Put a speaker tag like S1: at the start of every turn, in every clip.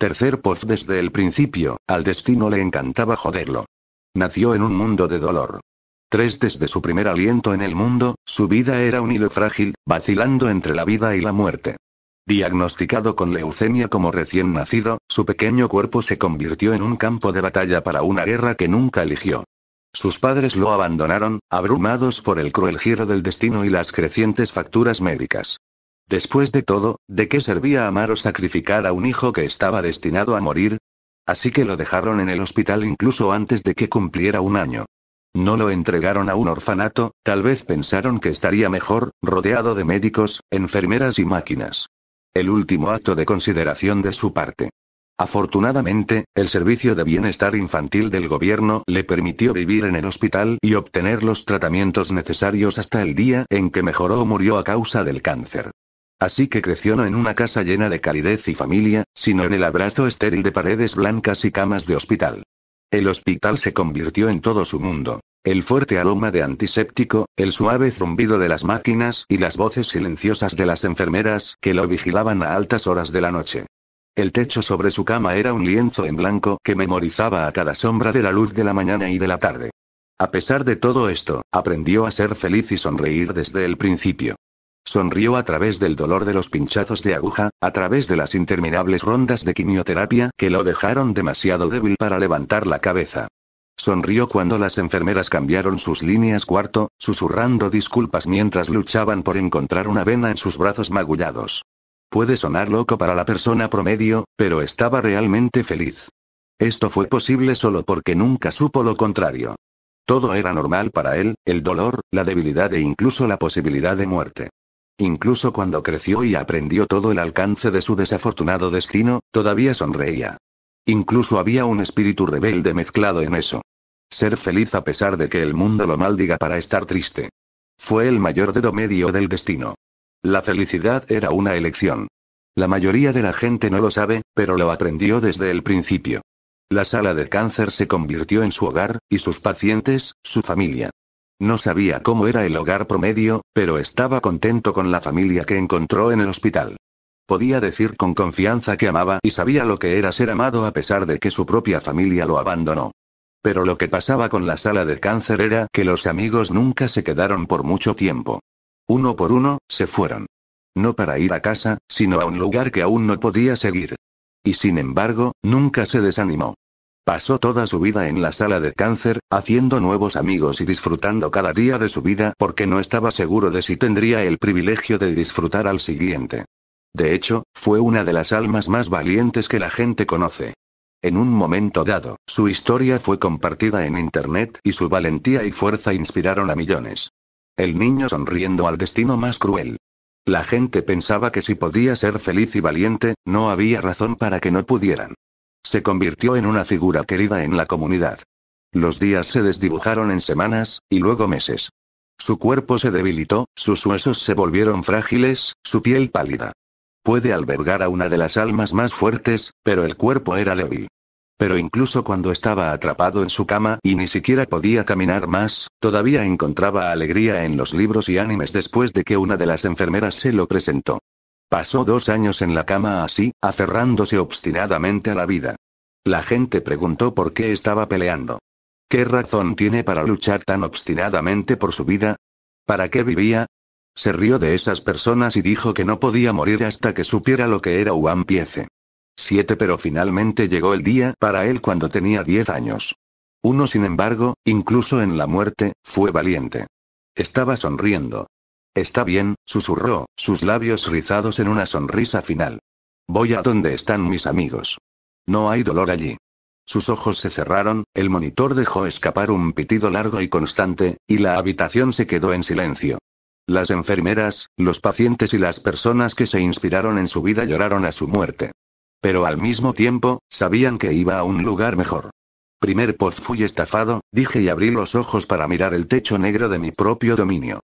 S1: Tercer post desde el principio, al destino le encantaba joderlo. Nació en un mundo de dolor. 3 Desde su primer aliento en el mundo, su vida era un hilo frágil, vacilando entre la vida y la muerte. Diagnosticado con leucemia como recién nacido, su pequeño cuerpo se convirtió en un campo de batalla para una guerra que nunca eligió. Sus padres lo abandonaron, abrumados por el cruel giro del destino y las crecientes facturas médicas. Después de todo, ¿de qué servía amar o sacrificar a un hijo que estaba destinado a morir? Así que lo dejaron en el hospital incluso antes de que cumpliera 1 año. No lo entregaron a un orfanato, tal vez pensaron que estaría mejor, rodeado de médicos, enfermeras y máquinas. El último acto de consideración de su parte. Afortunadamente, el Servicio de Bienestar Infantil del gobierno le permitió vivir en el hospital y obtener los tratamientos necesarios hasta el día en que mejoró o murió a causa del cáncer. Así que creció no en una casa llena de calidez y familia, sino en el abrazo estéril de paredes blancas y camas de hospital. El hospital se convirtió en todo su mundo. El fuerte aroma de antiséptico, el suave zumbido de las máquinas y las voces silenciosas de las enfermeras que lo vigilaban a altas horas de la noche. El techo sobre su cama era un lienzo en blanco que memorizaba a cada sombra de la luz de la mañana y de la tarde. A pesar de todo esto, aprendió a ser feliz y sonreír desde el principio. Sonrió a través del dolor de los pinchazos de aguja, a través de las interminables rondas de quimioterapia que lo dejaron demasiado débil para levantar la cabeza. Sonrió cuando las enfermeras cambiaron sus líneas cuarto, susurrando disculpas mientras luchaban por encontrar una vena en sus brazos magullados. Puede sonar loco para la persona promedio, pero estaba realmente feliz. Esto fue posible solo porque nunca supo lo contrario. Todo era normal para él, el dolor, la debilidad e incluso la posibilidad de muerte. Incluso cuando creció y aprendió todo el alcance de su desafortunado destino, todavía sonreía. Incluso había un espíritu rebelde mezclado en eso. Ser feliz a pesar de que el mundo lo maldiga para estar triste. Fue el mayor dedo medio del destino. La felicidad era una elección. La mayoría de la gente no lo sabe, pero lo aprendió desde el principio. La sala de cáncer se convirtió en su hogar, y sus pacientes, su familia. No sabía cómo era el hogar promedio, pero estaba contento con la familia que encontró en el hospital. Podía decir con confianza que amaba y sabía lo que era ser amado a pesar de que su propia familia lo abandonó. Pero lo que pasaba con la sala de cáncer era que los amigos nunca se quedaron por mucho tiempo. Uno por uno, se fueron. No para ir a casa, sino a un lugar que aún no podía seguir. Y sin embargo, nunca se desanimó. Pasó toda su vida en la sala de cáncer, haciendo nuevos amigos y disfrutando cada día de su vida porque no estaba seguro de si tendría el privilegio de disfrutar al siguiente. De hecho, fue una de las almas más valientes que la gente conoce. En un momento dado, su historia fue compartida en internet y su valentía y fuerza inspiraron a millones. El niño sonriendo al destino más cruel. La gente pensaba que si podía ser feliz y valiente, no había razón para que no pudieran. Se convirtió en una figura querida en la comunidad. Los días se desdibujaron en semanas, y luego meses. Su cuerpo se debilitó, sus huesos se volvieron frágiles, su piel pálida. Puede albergar a una de las almas más fuertes, pero el cuerpo era débil. Pero incluso cuando estaba atrapado en su cama y ni siquiera podía caminar más, todavía encontraba alegría en los libros y animes después de que una de las enfermeras se lo presentó. Pasó 2 años en la cama así, aferrándose obstinadamente a la vida. La gente preguntó por qué estaba peleando. ¿Qué razón tiene para luchar tan obstinadamente por su vida? ¿Para qué vivía? Se rió de esas personas y dijo que no podía morir hasta que supiera lo que era One Piece. 7 Pero finalmente llegó el día para él cuando tenía 10 años. Uno sin embargo, incluso en la muerte, fue valiente. Estaba sonriendo. Está bien, susurró, sus labios rizados en una sonrisa final. Voy a donde están mis amigos. No hay dolor allí. Sus ojos se cerraron, el monitor dejó escapar un pitido largo y constante, y la habitación se quedó en silencio. Las enfermeras, los pacientes y las personas que se inspiraron en su vida lloraron a su muerte. Pero al mismo tiempo, sabían que iba a un lugar mejor. Primer post fui estafado, dije y abrí los ojos para mirar el techo negro de mi propio dominio.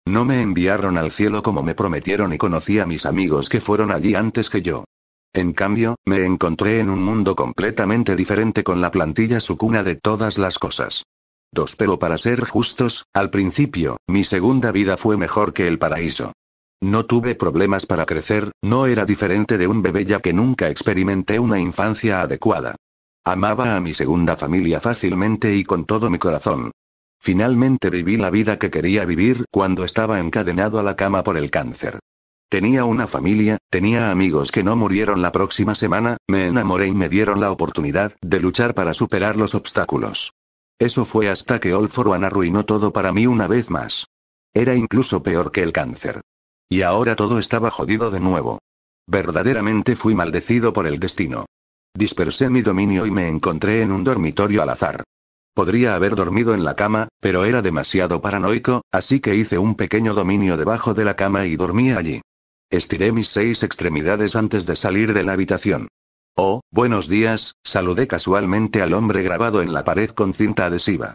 S1: No me enviaron al cielo como me prometieron y conocí a mis amigos que fueron allí antes que yo. En cambio, me encontré en un mundo completamente diferente con la plantilla Sukuna de todas las cosas. 2 Pero para ser justos, al principio, mi segunda vida fue mejor que el paraíso. No tuve problemas para crecer, no era diferente de un bebé ya que nunca experimenté una infancia adecuada. Amaba a mi segunda familia fácilmente y con todo mi corazón. Finalmente viví la vida que quería vivir cuando estaba encadenado a la cama por el cáncer. Tenía una familia, tenía amigos que no murieron la próxima semana, me enamoré y me dieron la oportunidad de luchar para superar los obstáculos. Eso fue hasta que All for One arruinó todo para mí una vez más. Era incluso peor que el cáncer. Y ahora todo estaba jodido de nuevo. Verdaderamente fui maldecido por el destino. Dispersé mi dominio y me encontré en un dormitorio al azar. Podría haber dormido en la cama, pero era demasiado paranoico, así que hice un pequeño dominio debajo de la cama y dormí allí. Estiré mis 6 extremidades antes de salir de la habitación. Oh, buenos días, saludé casualmente al hombre grabado en la pared con cinta adhesiva.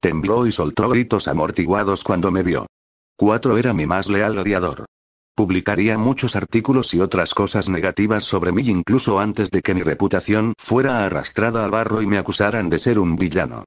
S1: Tembló y soltó gritos amortiguados cuando me vio. 4 era mi más leal odiador. Publicaría muchos artículos y otras cosas negativas sobre mí incluso antes de que mi reputación fuera arrastrada al barro y me acusaran de ser un villano.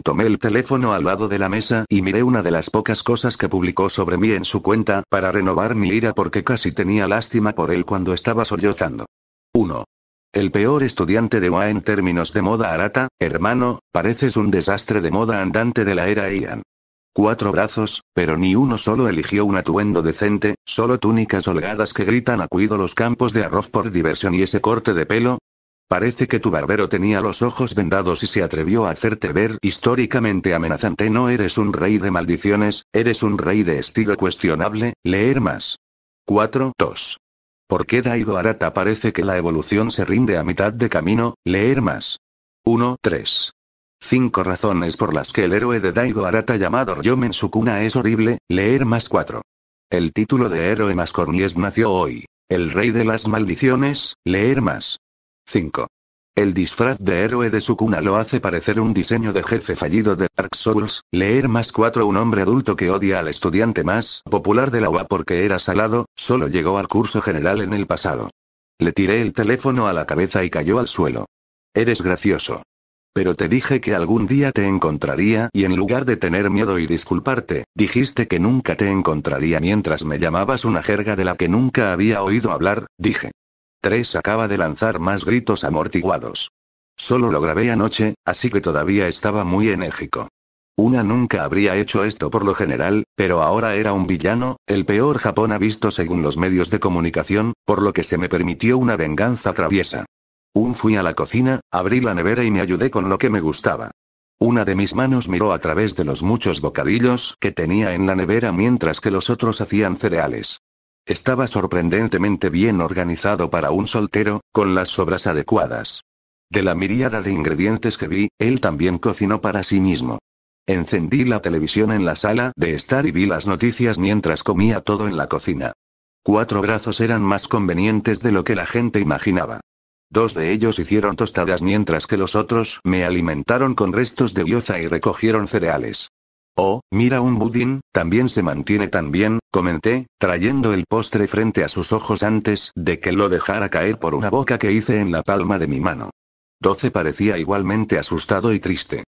S1: Tomé el teléfono al lado de la mesa y miré una de las pocas cosas que publicó sobre mí en su cuenta para renovar mi ira porque casi tenía lástima por él cuando estaba sollozando. 1. El peor estudiante de UA en términos de moda. Arata, hermano, pareces un desastre de moda andante de la era Ian. 4 brazos, pero ni uno solo eligió un atuendo decente, solo túnicas holgadas que gritan a cuido los campos de arroz por diversión y ese corte de pelo. Parece que tu barbero tenía los ojos vendados y se atrevió a hacerte ver históricamente amenazante. No eres un rey de maldiciones, eres un rey de estilo cuestionable. Leer más. 4. 2. ¿Por qué Daigo Arata parece que la evolución se rinde a mitad de camino? Leer más. 1. 3. 5 razones por las que el héroe de Daigo Arata llamado Ryomen Sukuna es horrible. Leer más. 4. El título de héroe más cornies nació hoy. El rey de las maldiciones. Leer más. 5. El disfraz de héroe de Sukuna lo hace parecer un diseño de jefe fallido de Dark Souls. Leer más. 4. Un hombre adulto que odia al estudiante más popular de la UA porque era salado, solo llegó al curso general en el pasado. Le tiré el teléfono a la cabeza y cayó al suelo. Eres gracioso. Pero te dije que algún día te encontraría y en lugar de tener miedo y disculparte, dijiste que nunca te encontraría mientras me llamabas una jerga de la que nunca había oído hablar, dije. 3. Acaba de lanzar más gritos amortiguados. Solo lo grabé anoche, así que todavía estaba muy enérgico. Nunca habría hecho esto por lo general, pero ahora era un villano, el peor Japón ha visto según los medios de comunicación, por lo que se me permitió una venganza traviesa. Fui a la cocina, abrí la nevera y me ayudé con lo que me gustaba. Una de mis manos miró a través de los muchos bocadillos que tenía en la nevera mientras que los otros hacían cereales. Estaba sorprendentemente bien organizado para un soltero, con las sobras adecuadas. De la miríada de ingredientes que vi, él también cocinó para sí mismo. Encendí la televisión en la sala de estar y vi las noticias mientras comía todo en la cocina. 4 brazos eran más convenientes de lo que la gente imaginaba. 2 de ellos hicieron tostadas mientras que los otros me alimentaron con restos de gyoza y recogieron cereales. Oh, mira un budín, también se mantiene tan bien, comenté, trayendo el postre frente a sus ojos antes de que lo dejara caer por una boca que hice en la palma de mi mano. 12 parecía igualmente asustado y triste.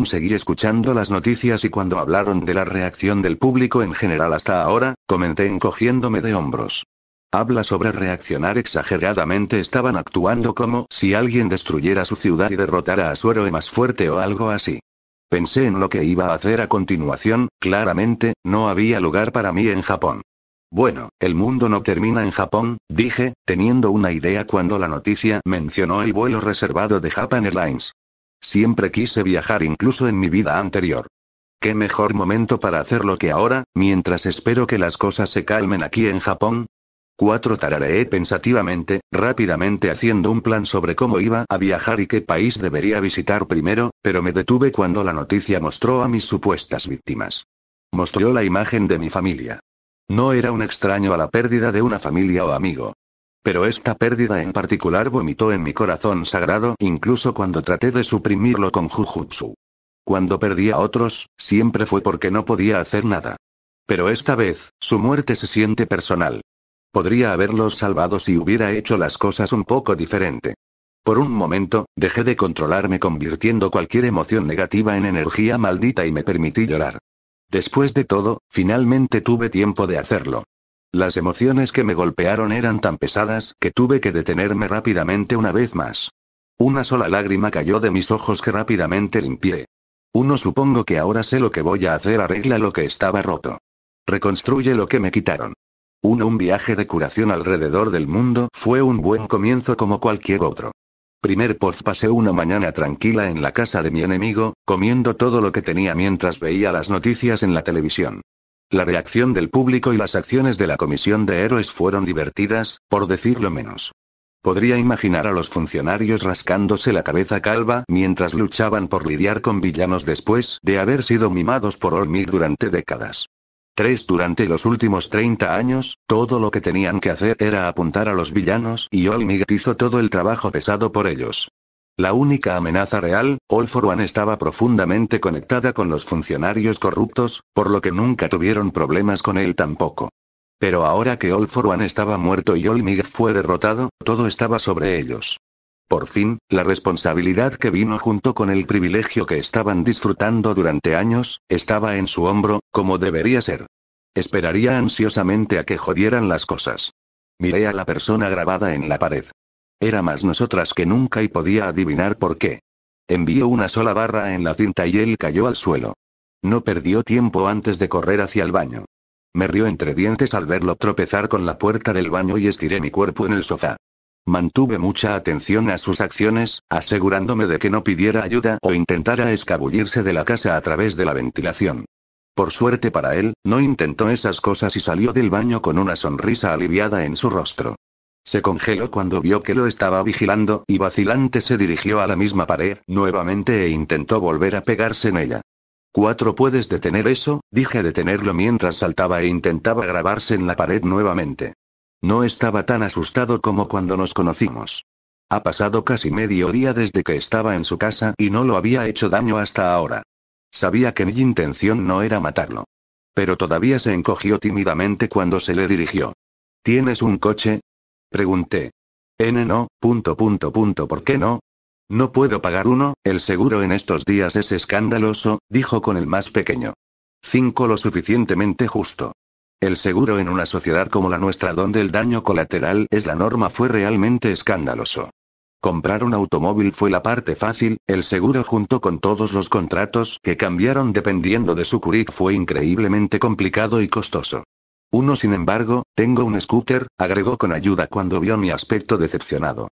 S1: Seguí escuchando las noticias y cuando hablaron de la reacción del público en general hasta ahora, comenté encogiéndome de hombros. Habla sobre reaccionar exageradamente. Estaban actuando como si alguien destruyera su ciudad y derrotara a su héroe más fuerte o algo así. Pensé en lo que iba a hacer a continuación, claramente, no había lugar para mí en Japón. Bueno, el mundo no termina en Japón, dije, teniendo una idea cuando la noticia mencionó el vuelo reservado de Japan Airlines. Siempre quise viajar incluso en mi vida anterior. ¿Qué mejor momento para hacerlo que ahora, mientras espero que las cosas se calmen aquí en Japón? 4 tarareé pensativamente, rápidamente haciendo un plan sobre cómo iba a viajar y qué país debería visitar primero, pero me detuve cuando la noticia mostró a mis supuestas víctimas. Mostró la imagen de mi familia. No era un extraño a la pérdida de una familia o amigo. Pero esta pérdida en particular vomitó en mi corazón sagrado incluso cuando traté de suprimirlo con Jujutsu. Cuando perdí a otros, siempre fue porque no podía hacer nada. Pero esta vez, su muerte se siente personal. Podría haberlos salvado si hubiera hecho las cosas un poco diferente. Por un momento, dejé de controlarme convirtiendo cualquier emoción negativa en energía maldita y me permití llorar. Después de todo, finalmente tuve tiempo de hacerlo. Las emociones que me golpearon eran tan pesadas que tuve que detenerme rápidamente una vez más. Una sola lágrima cayó de mis ojos que rápidamente limpié. Supongo que ahora sé lo que voy a hacer, arregla lo que estaba roto. Reconstruye lo que me quitaron. Un viaje de curación alrededor del mundo fue un buen comienzo como cualquier otro. Pasé una mañana tranquila en la casa de mi enemigo, comiendo todo lo que tenía mientras veía las noticias en la televisión. La reacción del público y las acciones de la comisión de héroes fueron divertidas, por decirlo menos. Podría imaginar a los funcionarios rascándose la cabeza calva mientras luchaban por lidiar con villanos después de haber sido mimados por All-Might durante décadas. Durante los últimos 30 años, todo lo que tenían que hacer era apuntar a los villanos y All-Might hizo todo el trabajo pesado por ellos. La única amenaza real, All for One, estaba profundamente conectada con los funcionarios corruptos, por lo que nunca tuvieron problemas con él tampoco. Pero ahora que All for One estaba muerto y All-Might fue derrotado, todo estaba sobre ellos. Por fin, la responsabilidad que vino junto con el privilegio que estaban disfrutando durante años, estaba en su hombro, como debería ser. Esperaría ansiosamente a que jodieran las cosas. Miré a la persona grabada en la pared. Era más nosotras que nunca y podía adivinar por qué. Envió una sola barra en la cinta y él cayó al suelo. No perdió tiempo antes de correr hacia el baño. Me rió entre dientes al verlo tropezar con la puerta del baño y estiré mi cuerpo en el sofá. Mantuve mucha atención a sus acciones, asegurándome de que no pidiera ayuda o intentara escabullirse de la casa a través de la ventilación. Por suerte para él, no intentó esas cosas y salió del baño con una sonrisa aliviada en su rostro. Se congeló cuando vio que lo estaba vigilando y vacilante se dirigió a la misma pared nuevamente e intentó volver a pegarse en ella. ¿Puedes detener eso?, dije detenerlo mientras saltaba e intentaba grabarse en la pared nuevamente. No estaba tan asustado como cuando nos conocimos. Ha pasado casi medio día desde que estaba en su casa y no lo había hecho daño hasta ahora. Sabía que mi intención no era matarlo. Pero todavía se encogió tímidamente cuando se le dirigió. ¿Tienes un coche?, pregunté. No, ¿por qué no? No puedo pagar uno, el seguro en estos días es escandaloso, dijo con el más pequeño. 5 lo suficientemente justo. El seguro en una sociedad como la nuestra donde el daño colateral es la norma fue realmente escandaloso. Comprar un automóvil fue la parte fácil, el seguro junto con todos los contratos que cambiaron dependiendo de su currículum fue increíblemente complicado y costoso. Sin embargo, tengo un scooter, agregó con ayuda cuando vio mi aspecto decepcionado.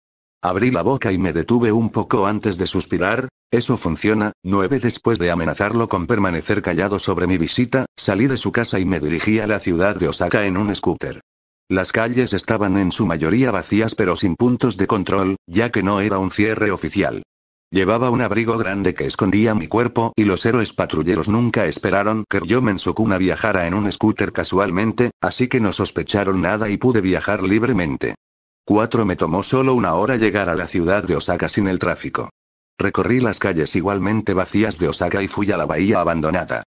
S1: Abrí la boca y me detuve un poco antes de suspirar. Eso funciona. Después de amenazarlo con permanecer callado sobre mi visita, salí de su casa y me dirigí a la ciudad de Osaka en un scooter. Las calles estaban en su mayoría vacías pero sin puntos de control, ya que no era un cierre oficial. Llevaba un abrigo grande que escondía mi cuerpo y los héroes patrulleros nunca esperaron que yo Mensukuna viajara en un scooter casualmente, así que no sospecharon nada y pude viajar libremente. Me tomó solo 1 hora llegar a la ciudad de Osaka sin el tráfico. Recorrí las calles igualmente vacías de Osaka y fui a la bahía abandonada.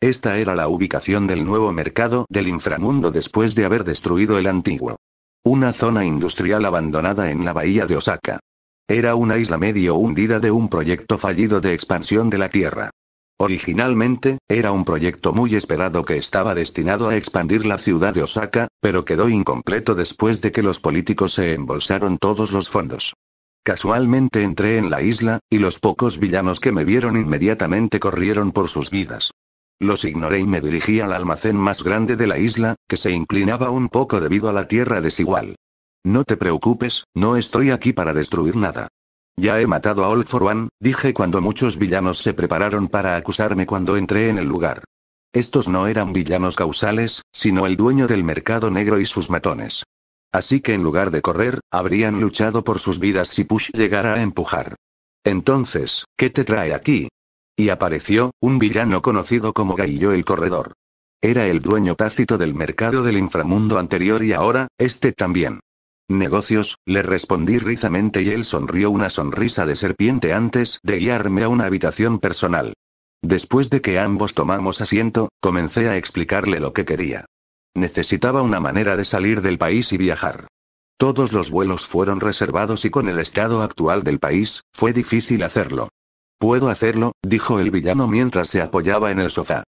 S1: Esta era la ubicación del nuevo mercado del inframundo después de haber destruido el antiguo. Una zona industrial abandonada en la bahía de Osaka. Era una isla medio hundida de un proyecto fallido de expansión de la Tierra. Originalmente, era un proyecto muy esperado que estaba destinado a expandir la ciudad de Osaka, pero quedó incompleto después de que los políticos se embolsaron todos los fondos. Casualmente entré en la isla, y los pocos villanos que me vieron inmediatamente corrieron por sus vidas. Los ignoré y me dirigí al almacén más grande de la isla, que se inclinaba un poco debido a la tierra desigual. No te preocupes, no estoy aquí para destruir nada. Ya he matado a All for One, dije cuando muchos villanos se prepararon para acusarme cuando entré en el lugar. Estos no eran villanos causales, sino el dueño del mercado negro y sus matones. Así que en lugar de correr, habrían luchado por sus vidas si Push llegara a empujar. Entonces, ¿qué te trae aquí? Y apareció, un villano conocido como Gaillo el Corredor. Era el dueño tácito del mercado del inframundo anterior y ahora, este también. Negocios, le respondí rizamente y él sonrió una sonrisa de serpiente antes de guiarme a una habitación personal. Después de que ambos tomamos asiento, comencé a explicarle lo que quería. Necesitaba una manera de salir del país y viajar. Todos los vuelos fueron reservados y con el estado actual del país, fue difícil hacerlo. Puedo hacerlo, dijo el villano mientras se apoyaba en el sofá.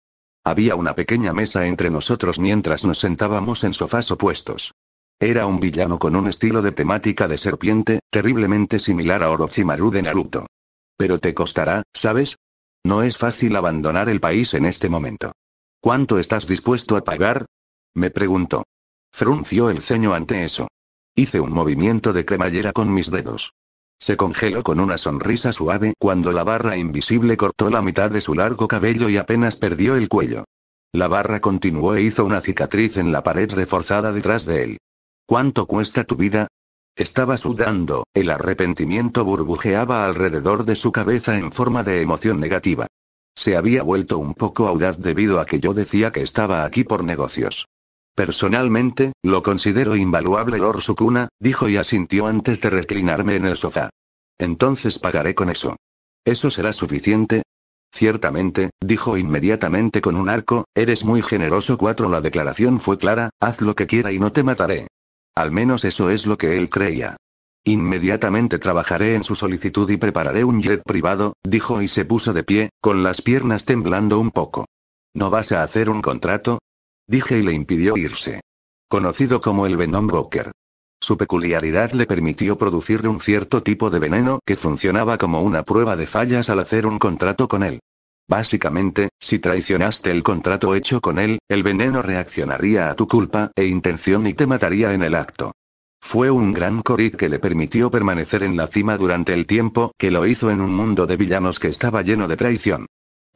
S1: Había una pequeña mesa entre nosotros mientras nos sentábamos en sofás opuestos. Era un villano con un estilo de temática de serpiente, terriblemente similar a Orochimaru de Naruto. Pero te costará, ¿sabes? No es fácil abandonar el país en este momento. ¿Cuánto estás dispuesto a pagar? Me preguntó. Frunció el ceño ante eso. Hice un movimiento de cremallera con mis dedos. Se congeló con una sonrisa suave cuando la barra invisible cortó la mitad de su largo cabello y apenas perdió el cuello. La barra continuó e hizo una cicatriz en la pared reforzada detrás de él. ¿Cuánto cuesta tu vida? Estaba sudando, el arrepentimiento burbujeaba alrededor de su cabeza en forma de emoción negativa. Se había vuelto un poco audaz debido a que yo decía que estaba aquí por negocios. Personalmente, lo considero invaluable, Lord Sukuna, dijo y asintió antes de reclinarme en el sofá. Entonces pagaré con eso. ¿Eso será suficiente? Ciertamente, dijo inmediatamente con un arco, eres muy generoso. 4 La declaración fue clara, haz lo que quiera y no te mataré. Al menos eso es lo que él creía. Inmediatamente trabajaré en su solicitud y prepararé un jet privado, dijo y se puso de pie, con las piernas temblando un poco. ¿No vas a hacer un contrato? Dije y le impidió irse. Conocido como el Venom Broker. Su peculiaridad le permitió producir un cierto tipo de veneno que funcionaba como una prueba de fallas al hacer un contrato con él. Básicamente, si traicionaste el contrato hecho con él, el veneno reaccionaría a tu culpa e intención y te mataría en el acto. Fue un gran Korid que le permitió permanecer en la cima durante el tiempo que lo hizo en un mundo de villanos que estaba lleno de traición.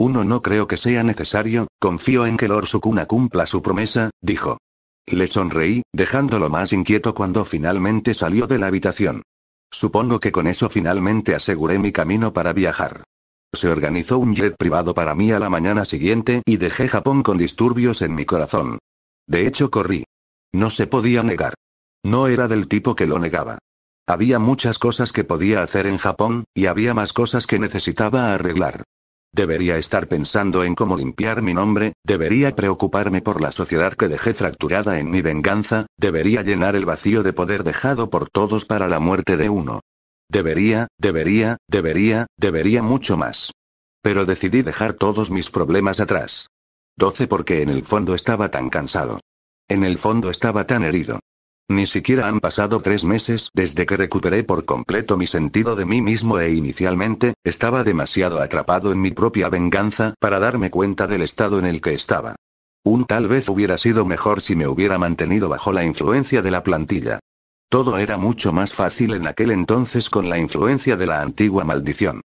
S1: No creo que sea necesario, confío en que Lord Sukuna cumpla su promesa, dijo. Le sonreí, dejándolo más inquieto cuando finalmente salió de la habitación. Supongo que con eso finalmente aseguré mi camino para viajar. Se organizó un jet privado para mí a la mañana siguiente y dejé Japón con disturbios en mi corazón. De hecho corrí. No se podía negar. No era del tipo que lo negaba. Había muchas cosas que podía hacer en Japón, y había más cosas que necesitaba arreglar. Debería estar pensando en cómo limpiar mi nombre, debería preocuparme por la sociedad que dejé fracturada en mi venganza, debería llenar el vacío de poder dejado por todos para la muerte de uno. Debería mucho más. Pero decidí dejar todos mis problemas atrás. 12 Porque en el fondo estaba tan cansado. En el fondo estaba tan herido. Ni siquiera han pasado 3 meses desde que recuperé por completo mi sentido de mí mismo e inicialmente, estaba demasiado atrapado en mi propia venganza para darme cuenta del estado en el que estaba. Tal vez hubiera sido mejor si me hubiera mantenido bajo la influencia de la plantilla. Todo era mucho más fácil en aquel entonces con la influencia de la antigua maldición.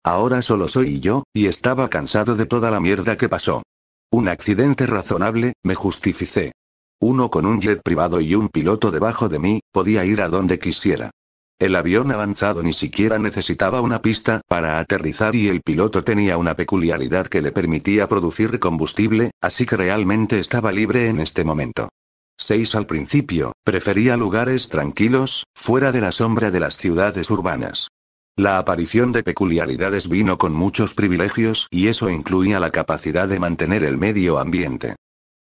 S1: Ahora solo soy yo, y estaba cansado de toda la mierda que pasó. Un accidente razonable, me justificé. Con un jet privado y un piloto debajo de mí, podía ir a donde quisiera. El avión avanzado ni siquiera necesitaba una pista para aterrizar y el piloto tenía una peculiaridad que le permitía producir combustible, así que realmente estaba libre en este momento. 6 Al principio, prefería lugares tranquilos, fuera de la sombra de las ciudades urbanas. La aparición de peculiaridades vino con muchos privilegios y eso incluía la capacidad de mantener el medio ambiente.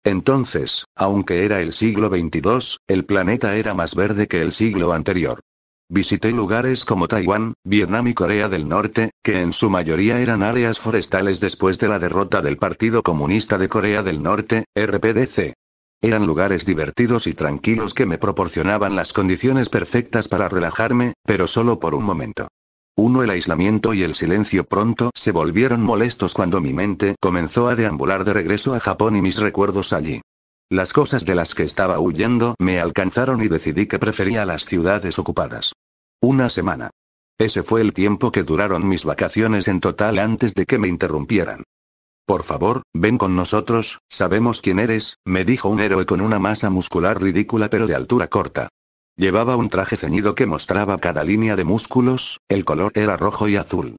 S1: Entonces, aunque era el siglo XXII, el planeta era más verde que el siglo anterior. Visité lugares como Taiwán, Vietnam y Corea del Norte, que en su mayoría eran áreas forestales después de la derrota del Partido Comunista de Corea del Norte, RPDC. Eran lugares divertidos y tranquilos que me proporcionaban las condiciones perfectas para relajarme, pero solo por un momento. El aislamiento y el silencio pronto se volvieron molestos cuando mi mente comenzó a deambular de regreso a Japón y mis recuerdos allí. Las cosas de las que estaba huyendo me alcanzaron y decidí que prefería las ciudades ocupadas. 1 semana. Ese fue el tiempo que duraron mis vacaciones en total antes de que me interrumpieran. Por favor, ven con nosotros, sabemos quién eres, me dijo un héroe con una masa muscular ridícula pero de altura corta. Llevaba un traje ceñido que mostraba cada línea de músculos, el color era rojo y azul.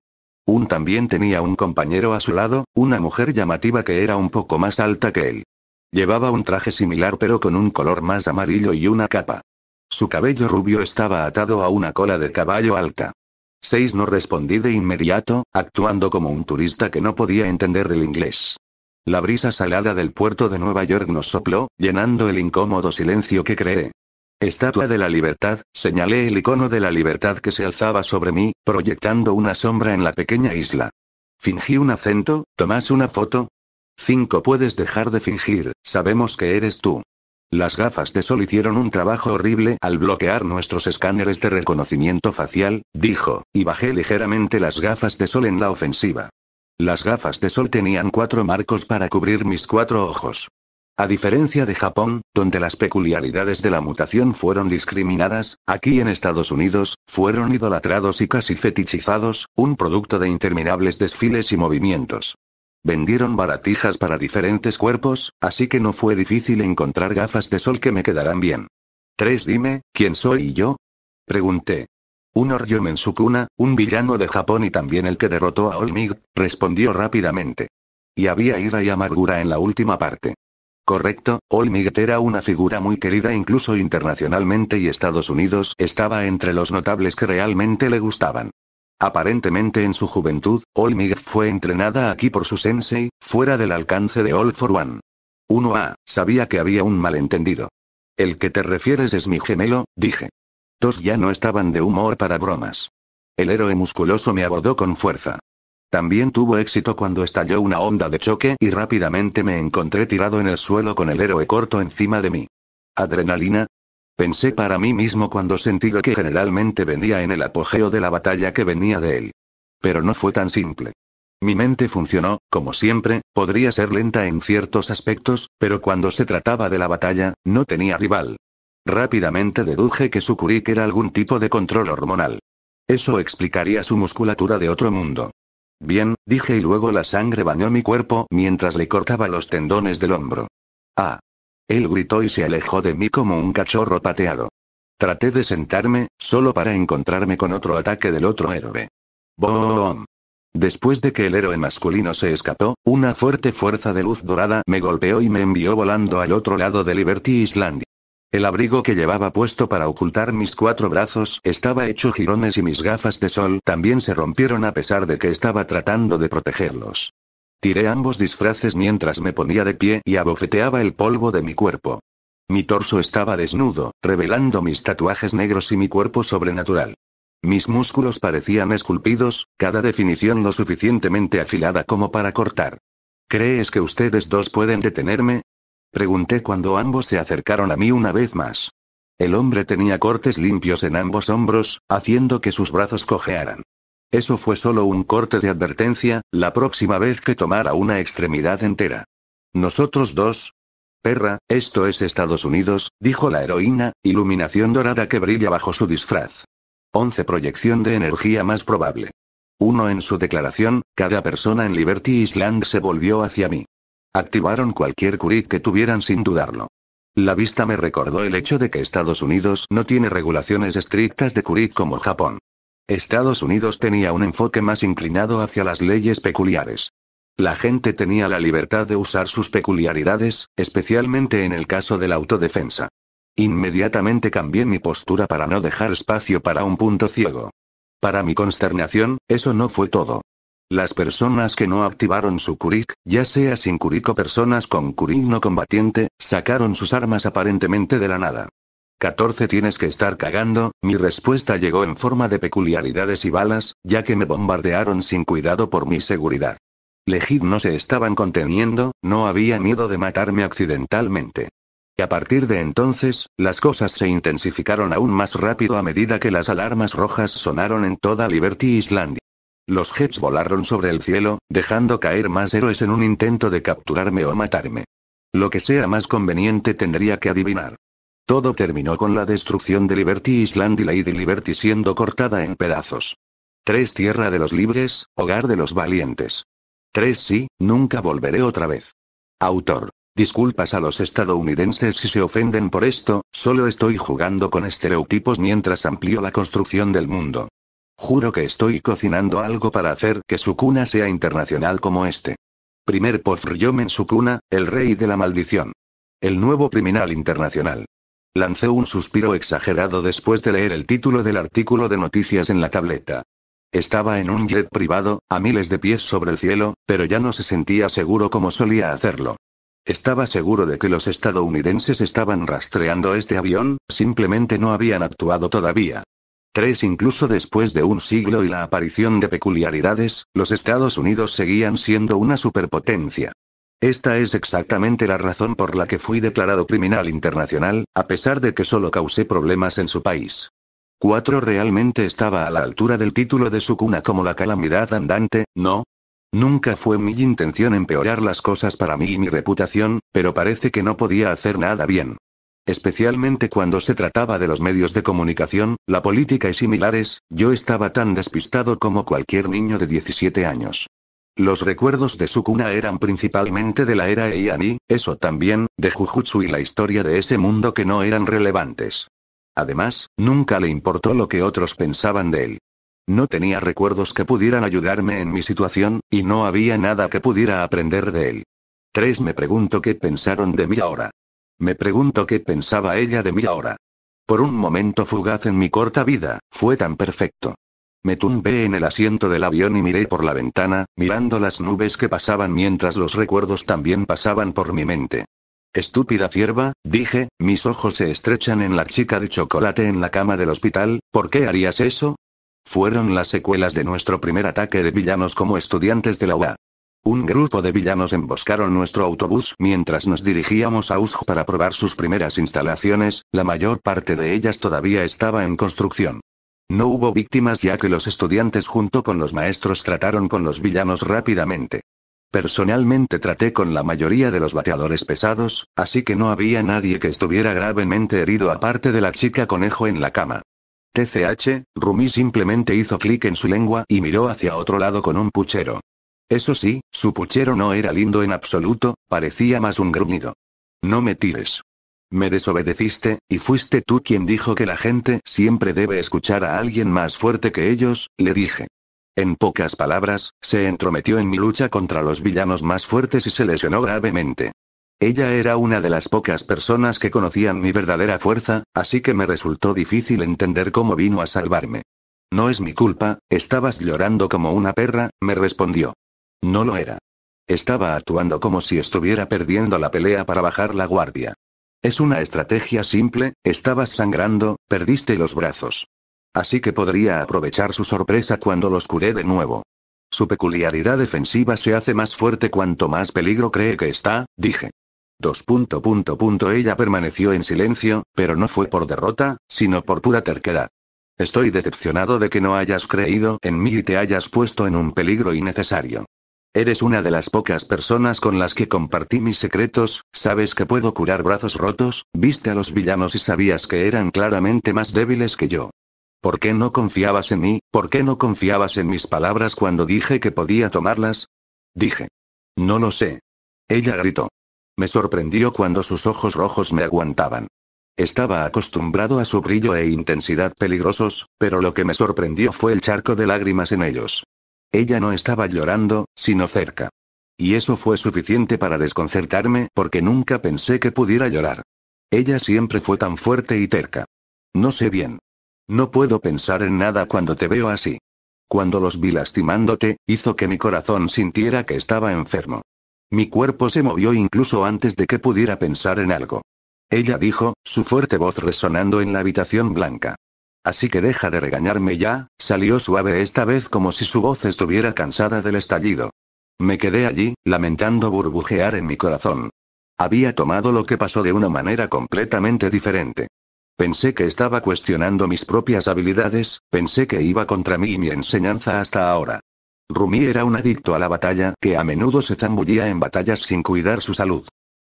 S1: También tenía un compañero a su lado, una mujer llamativa que era un poco más alta que él. Llevaba un traje similar pero con un color más amarillo y una capa. Su cabello rubio estaba atado a una cola de caballo alta. 6 No respondí de inmediato, actuando como un turista que no podía entender el inglés. La brisa salada del puerto de Nueva York nos sopló, llenando el incómodo silencio que creé. Estatua de la Libertad, señalé el icono de la libertad que se alzaba sobre mí, proyectando una sombra en la pequeña isla. Fingí un acento, ¿tomás una foto? 5. Puedes dejar de fingir, sabemos que eres tú. Las gafas de sol hicieron un trabajo horrible al bloquear nuestros escáneres de reconocimiento facial, dijo, y bajé ligeramente las gafas de sol en la ofensiva. Las gafas de sol tenían 4 marcos para cubrir mis 4 ojos. A diferencia de Japón, donde las peculiaridades de la mutación fueron discriminadas, aquí en Estados Unidos, fueron idolatrados y casi fetichizados, un producto de interminables desfiles y movimientos. Vendieron baratijas para diferentes cuerpos, así que no fue difícil encontrar gafas de sol que me quedaran bien. 3. Dime, ¿quién soy yo? Pregunté. Un Ryomen Sukuna, un villano de Japón y también el que derrotó a Olmig, respondió rápidamente. Y había ira y amargura en la última parte. Correcto, Olmig era una figura muy querida incluso internacionalmente y Estados Unidos estaba entre los notables que realmente le gustaban. Aparentemente en su juventud, Olmig fue entrenada aquí por su sensei, fuera del alcance de All for One. 1A, sabía que había un malentendido. El que te refieres es mi gemelo, dije. 2. Ya no estaban de humor para bromas. El héroe musculoso me abordó con fuerza. También tuvo éxito cuando estalló una onda de choque y rápidamente me encontré tirado en el suelo con el héroe corto encima de mí. ¿Adrenalina? Pensé para mí mismo cuando sentí lo que generalmente venía en el apogeo de la batalla que venía de él. Pero no fue tan simple. Mi mente funcionó, como siempre, podría ser lenta en ciertos aspectos, pero cuando se trataba de la batalla, no tenía rival. Rápidamente deduje que su Kurik era algún tipo de control hormonal. Eso explicaría su musculatura de otro mundo. Bien, dije y luego la sangre bañó mi cuerpo mientras le cortaba los tendones del hombro. Ah. Él gritó y se alejó de mí como un cachorro pateado. Traté de sentarme, solo para encontrarme con otro ataque del otro héroe. ¡Boom! Después de que el héroe masculino se escapó, una fuerte fuerza de luz dorada me golpeó y me envió volando al otro lado de Liberty Island. El abrigo que llevaba puesto para ocultar mis 4 brazos estaba hecho jirones y mis gafas de sol también se rompieron a pesar de que estaba tratando de protegerlos. Tiré ambos disfraces mientras me ponía de pie y abofeteaba el polvo de mi cuerpo. Mi torso estaba desnudo, revelando mis tatuajes negros y mi cuerpo sobrenatural. Mis músculos parecían esculpidos, cada definición lo suficientemente afilada como para cortar. ¿Crees que ustedes dos pueden detenerme? Pregunté cuando ambos se acercaron a mí una vez más. El hombre tenía cortes limpios en ambos hombros, haciendo que sus brazos cojearan. Eso fue solo un corte de advertencia, la próxima vez que tomara una extremidad entera. ¿Nosotros dos? Perra, esto es Estados Unidos, dijo la heroína, iluminación dorada que brilla bajo su disfraz. 11. Proyección de energía más probable. 1. En su declaración, cada persona en Liberty Island se volvió hacia mí. Activaron cualquier Kurik que tuvieran sin dudarlo. La vista me recordó el hecho de que Estados Unidos no tiene regulaciones estrictas de Kurik como Japón. Estados Unidos tenía un enfoque más inclinado hacia las leyes peculiares. La gente tenía la libertad de usar sus peculiaridades, especialmente en el caso de la autodefensa. Inmediatamente cambié mi postura para no dejar espacio para un punto ciego. Para mi consternación, eso no fue todo. Las personas que no activaron su Kurik, ya sea sin Kurik o personas con Kurik no combatiente, sacaron sus armas aparentemente de la nada. 14. Tienes que estar cagando, mi respuesta llegó en forma de peculiaridades y balas, ya que me bombardearon sin cuidado por mi seguridad. Legit no se estaban conteniendo, no había miedo de matarme accidentalmente. Y a partir de entonces, las cosas se intensificaron aún más rápido a medida que las alarmas rojas sonaron en toda Liberty Island. Los jets volaron sobre el cielo, dejando caer más héroes en un intento de capturarme o matarme. Lo que sea más conveniente tendría que adivinar. Todo terminó con la destrucción de Liberty Island y Lady Liberty siendo cortada en pedazos. 3. Tierra de los libres, hogar de los valientes. 3. Sí, nunca volveré otra vez. Autor. Disculpas a los estadounidenses si se ofenden por esto, solo estoy jugando con estereotipos mientras amplío la construcción del mundo. Juro que estoy cocinando algo para hacer que Sukuna sea internacional como este. Primer post Ryomen Sukuna, el rey de la maldición. El nuevo criminal internacional. Lancé un suspiro exagerado después de leer el título del artículo de noticias en la tableta. Estaba en un jet privado, a miles de pies sobre el cielo, pero ya no se sentía seguro como solía hacerlo. Estaba seguro de que los estadounidenses estaban rastreando este avión, simplemente no habían actuado todavía. 3. Incluso después de un siglo y la aparición de peculiaridades, los Estados Unidos seguían siendo una superpotencia. Esta es exactamente la razón por la que fui declarado criminal internacional, a pesar de que solo causé problemas en su país. 4 realmente estaba a la altura del título de Sukuna como la calamidad andante, ¿no? Nunca fue mi intención empeorar las cosas para mí y mi reputación, pero parece que no podía hacer nada bien. Especialmente cuando se trataba de los medios de comunicación, la política y similares, yo estaba tan despistado como cualquier niño de 17 años. Los recuerdos de Sukuna eran principalmente de la era Heian, eso también, de Jujutsu y la historia de ese mundo que no eran relevantes. Además, nunca le importó lo que otros pensaban de él. No tenía recuerdos que pudieran ayudarme en mi situación, y no había nada que pudiera aprender de él. 3. Me pregunto qué pensaron de mí ahora. Me pregunto qué pensaba ella de mí ahora. Por un momento fugaz en mi corta vida, fue tan perfecto. Me tumbé en el asiento del avión y miré por la ventana, mirando las nubes que pasaban mientras los recuerdos también pasaban por mi mente. Estúpida cierva, dije, mis ojos se estrechan en la chica de chocolate en la cama del hospital, ¿por qué harías eso? Fueron las secuelas de nuestro primer ataque de villanos como estudiantes de la UA. Un grupo de villanos emboscaron nuestro autobús mientras nos dirigíamos a Usj para probar sus primeras instalaciones, la mayor parte de ellas todavía estaba en construcción. No hubo víctimas ya que los estudiantes junto con los maestros trataron con los villanos rápidamente. Personalmente traté con la mayoría de los bateadores pesados, así que no había nadie que estuviera gravemente herido aparte de la chica conejo en la cama. TCH, Rumi simplemente hizo clic en su lengua y miró hacia otro lado con un puchero. Eso sí, su puchero no era lindo en absoluto, parecía más un gruñido. No me tires. Me desobedeciste, y fuiste tú quien dijo que la gente siempre debe escuchar a alguien más fuerte que ellos, le dije. En pocas palabras, se entrometió en mi lucha contra los villanos más fuertes y se lesionó gravemente. Ella era una de las pocas personas que conocían mi verdadera fuerza, así que me resultó difícil entender cómo vino a salvarme. No es mi culpa, estabas llorando como una perra, me respondió. No lo era. Estaba actuando como si estuviera perdiendo la pelea para bajar la guardia. Es una estrategia simple, estabas sangrando, perdiste los brazos. Así que podría aprovechar su sorpresa cuando los curé de nuevo. Su peculiaridad defensiva se hace más fuerte cuanto más peligro cree que está, dije. Ella permaneció en silencio, pero no fue por derrota, sino por pura terquedad. Estoy decepcionado de que no hayas creído en mí y te hayas puesto en un peligro innecesario. Eres una de las pocas personas con las que compartí mis secretos, sabes que puedo curar brazos rotos, viste a los villanos y sabías que eran claramente más débiles que yo. ¿Por qué no confiabas en mí? ¿Por qué no confiabas en mis palabras cuando dije que podía tomarlas? Dije. No lo sé. Ella gritó. Me sorprendió cuando sus ojos rojos me aguantaban. Estaba acostumbrado a su brillo e intensidad peligrosos, pero lo que me sorprendió fue el charco de lágrimas en ellos. Ella no estaba llorando, sino cerca. Y eso fue suficiente para desconcertarme porque nunca pensé que pudiera llorar. Ella siempre fue tan fuerte y terca. No sé bien. No puedo pensar en nada cuando te veo así. Cuando los vi lastimándote, hizo que mi corazón sintiera que estaba enfermo. Mi cuerpo se movió incluso antes de que pudiera pensar en algo. Ella dijo, su fuerte voz resonando en la habitación blanca. Así que deja de regañarme ya, salió suave esta vez como si su voz estuviera cansada del estallido. Me quedé allí, lamentando burbujear en mi corazón. Había tomado lo que pasó de una manera completamente diferente. Pensé que estaba cuestionando mis propias habilidades, pensé que iba contra mí y mi enseñanza hasta ahora. Rumi era un adicto a la batalla que a menudo se zambullía en batallas sin cuidar su salud.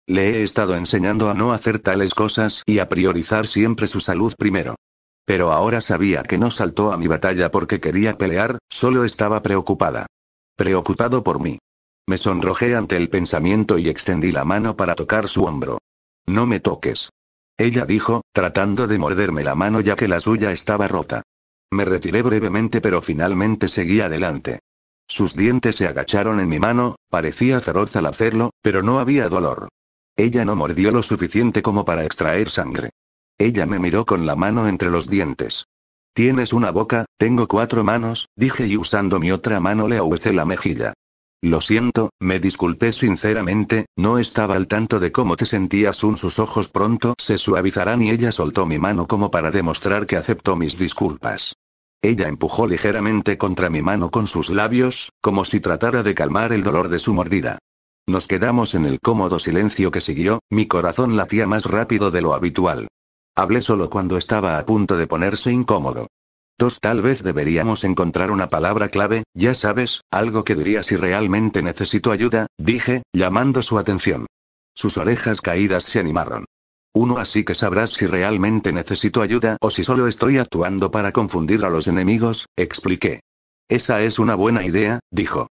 S1: Le he estado enseñando a no hacer tales cosas y a priorizar siempre su salud primero. Pero ahora sabía que no saltó a mi batalla porque quería pelear, solo estaba preocupada. Preocupado por mí. Me sonrojé ante el pensamiento y extendí la mano para tocar su hombro. No me toques. Ella dijo, tratando de morderme la mano ya que la suya estaba rota. Me retiré brevemente pero finalmente seguí adelante. Sus dientes se agacharon en mi mano, parecía feroz al hacerlo, pero no había dolor. Ella no mordió lo suficiente como para extraer sangre. Ella me miró con la mano entre los dientes. Tienes una boca, tengo 4 manos, dije y usando mi otra mano le ahuecé la mejilla. Lo siento, me disculpé sinceramente, no estaba al tanto de cómo te sentías. Sus ojos pronto se suavizarán y ella soltó mi mano como para demostrar que aceptó mis disculpas. Ella empujó ligeramente contra mi mano con sus labios, como si tratara de calmar el dolor de su mordida. Nos quedamos en el cómodo silencio que siguió, mi corazón latía más rápido de lo habitual. Hablé solo cuando estaba a punto de ponerse incómodo. Tal vez deberíamos encontrar una palabra clave, ya sabes, algo que diría si realmente necesito ayuda, dije, llamando su atención. Sus orejas caídas se animaron. Así que sabrás si realmente necesito ayuda o si solo estoy actuando para confundir a los enemigos, expliqué. Esa es una buena idea, dijo.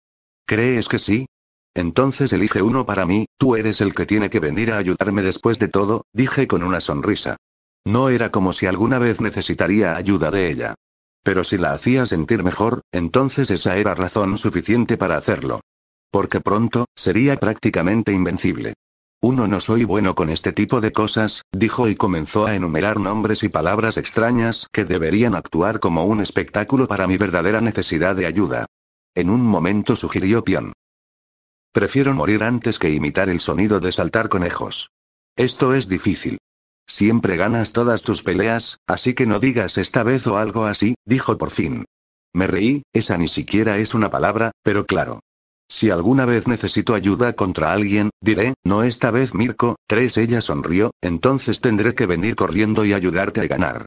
S1: ¿Crees que sí? Entonces elige uno para mí, tú eres el que tiene que venir a ayudarme después de todo, dije con una sonrisa. No era como si alguna vez necesitaría ayuda de ella. Pero si la hacía sentir mejor, entonces esa era razón suficiente para hacerlo. Porque pronto, sería prácticamente invencible. No soy bueno con este tipo de cosas, dijo y comenzó a enumerar nombres y palabras extrañas que deberían actuar como un espectáculo para mi verdadera necesidad de ayuda. En un momento sugirió Pion. Prefiero morir antes que imitar el sonido de saltar conejos. Esto es difícil. Siempre ganas todas tus peleas, así que no digas esta vez o algo así, dijo por fin. Me reí, esa ni siquiera es una palabra, pero claro. Si alguna vez necesito ayuda contra alguien, diré, no esta vez Mirko, ella sonrió, entonces tendré que venir corriendo y ayudarte a ganar.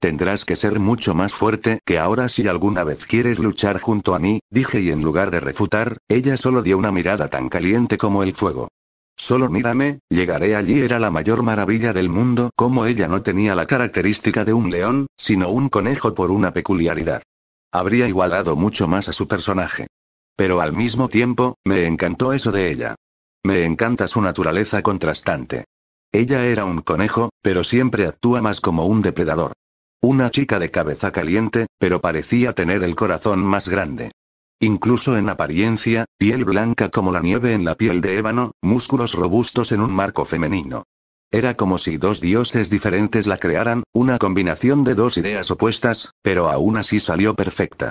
S1: Tendrás que ser mucho más fuerte que ahora si alguna vez quieres luchar junto a mí, dije y en lugar de refutar, ella solo dio una mirada tan caliente como el fuego. Solo mírame, llegaré allí era la mayor maravilla del mundo, como ella no tenía la característica de un león, sino un conejo por una peculiaridad. Habría igualado mucho más a su personaje. Pero al mismo tiempo, me encantó eso de ella. Me encanta su naturaleza contrastante. Ella era un conejo, pero siempre actúa más como un depredador. Una chica de cabeza caliente, pero parecía tener el corazón más grande. Incluso en apariencia, piel blanca como la nieve en la piel de ébano, músculos robustos en un marco femenino. Era como si dos dioses diferentes la crearan, una combinación de dos ideas opuestas, pero aún así salió perfecta.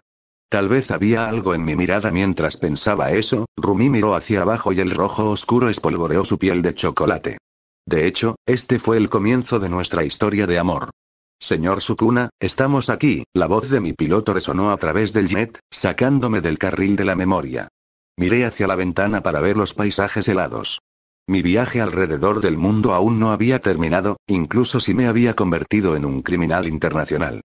S1: Tal vez había algo en mi mirada mientras pensaba eso, Rumi miró hacia abajo y el rojo oscuro espolvoreó su piel de chocolate. De hecho, este fue el comienzo de nuestra historia de amor. Señor Sukuna, estamos aquí, la voz de mi piloto resonó a través del jet, sacándome del carril de la memoria. Miré hacia la ventana para ver los paisajes helados. Mi viaje alrededor del mundo aún no había terminado, incluso si me había convertido en un criminal internacional.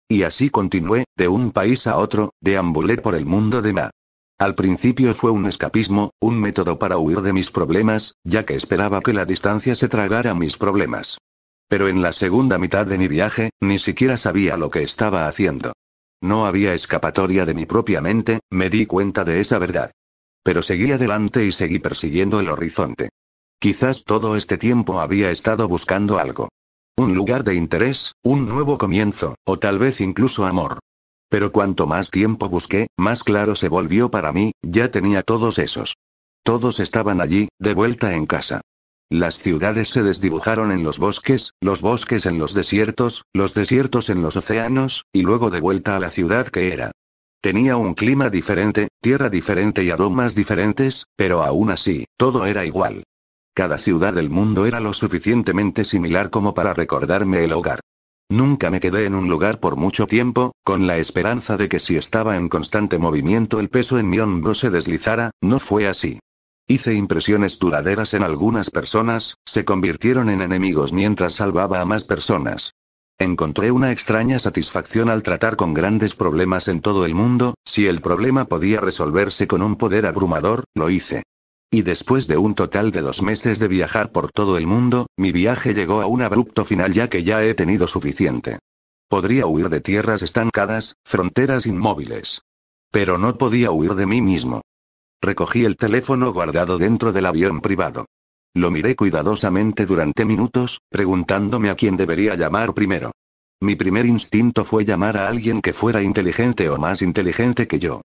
S1: Y así continué, de un país a otro, deambulé por el mundo de Ma. Al principio fue un escapismo, un método para huir de mis problemas, ya que esperaba que la distancia se tragara mis problemas. Pero en la segunda mitad de mi viaje, ni siquiera sabía lo que estaba haciendo. No había escapatoria de mi propia mente, me di cuenta de esa verdad. Pero seguí adelante y seguí persiguiendo el horizonte. Quizás todo este tiempo había estado buscando algo. Un lugar de interés, un nuevo comienzo, o tal vez incluso amor. Pero cuanto más tiempo busqué, más claro se volvió para mí, ya tenía todos esos. Todos estaban allí, de vuelta en casa. Las ciudades se desdibujaron en los bosques en los desiertos en los océanos, y luego de vuelta a la ciudad que era. Tenía un clima diferente, tierra diferente y aromas diferentes, pero aún así, todo era igual. Cada ciudad del mundo era lo suficientemente similar como para recordarme el hogar. Nunca me quedé en un lugar por mucho tiempo, con la esperanza de que si estaba en constante movimiento el peso en mi hombro se deslizara, no fue así. Hice impresiones duraderas en algunas personas, se convirtieron en enemigos mientras salvaba a más personas. Encontré una extraña satisfacción al tratar con grandes problemas en todo el mundo, si el problema podía resolverse con un poder abrumador, lo hice. Y después de un total de 2 meses de viajar por todo el mundo, mi viaje llegó a un abrupto final ya que ya he tenido suficiente. Podría huir de tierras estancadas, fronteras inmóviles. Pero no podía huir de mí mismo. Recogí el teléfono guardado dentro del avión privado. Lo miré cuidadosamente durante minutos, preguntándome a quién debería llamar primero. Mi primer instinto fue llamar a alguien que fuera inteligente o más inteligente que yo.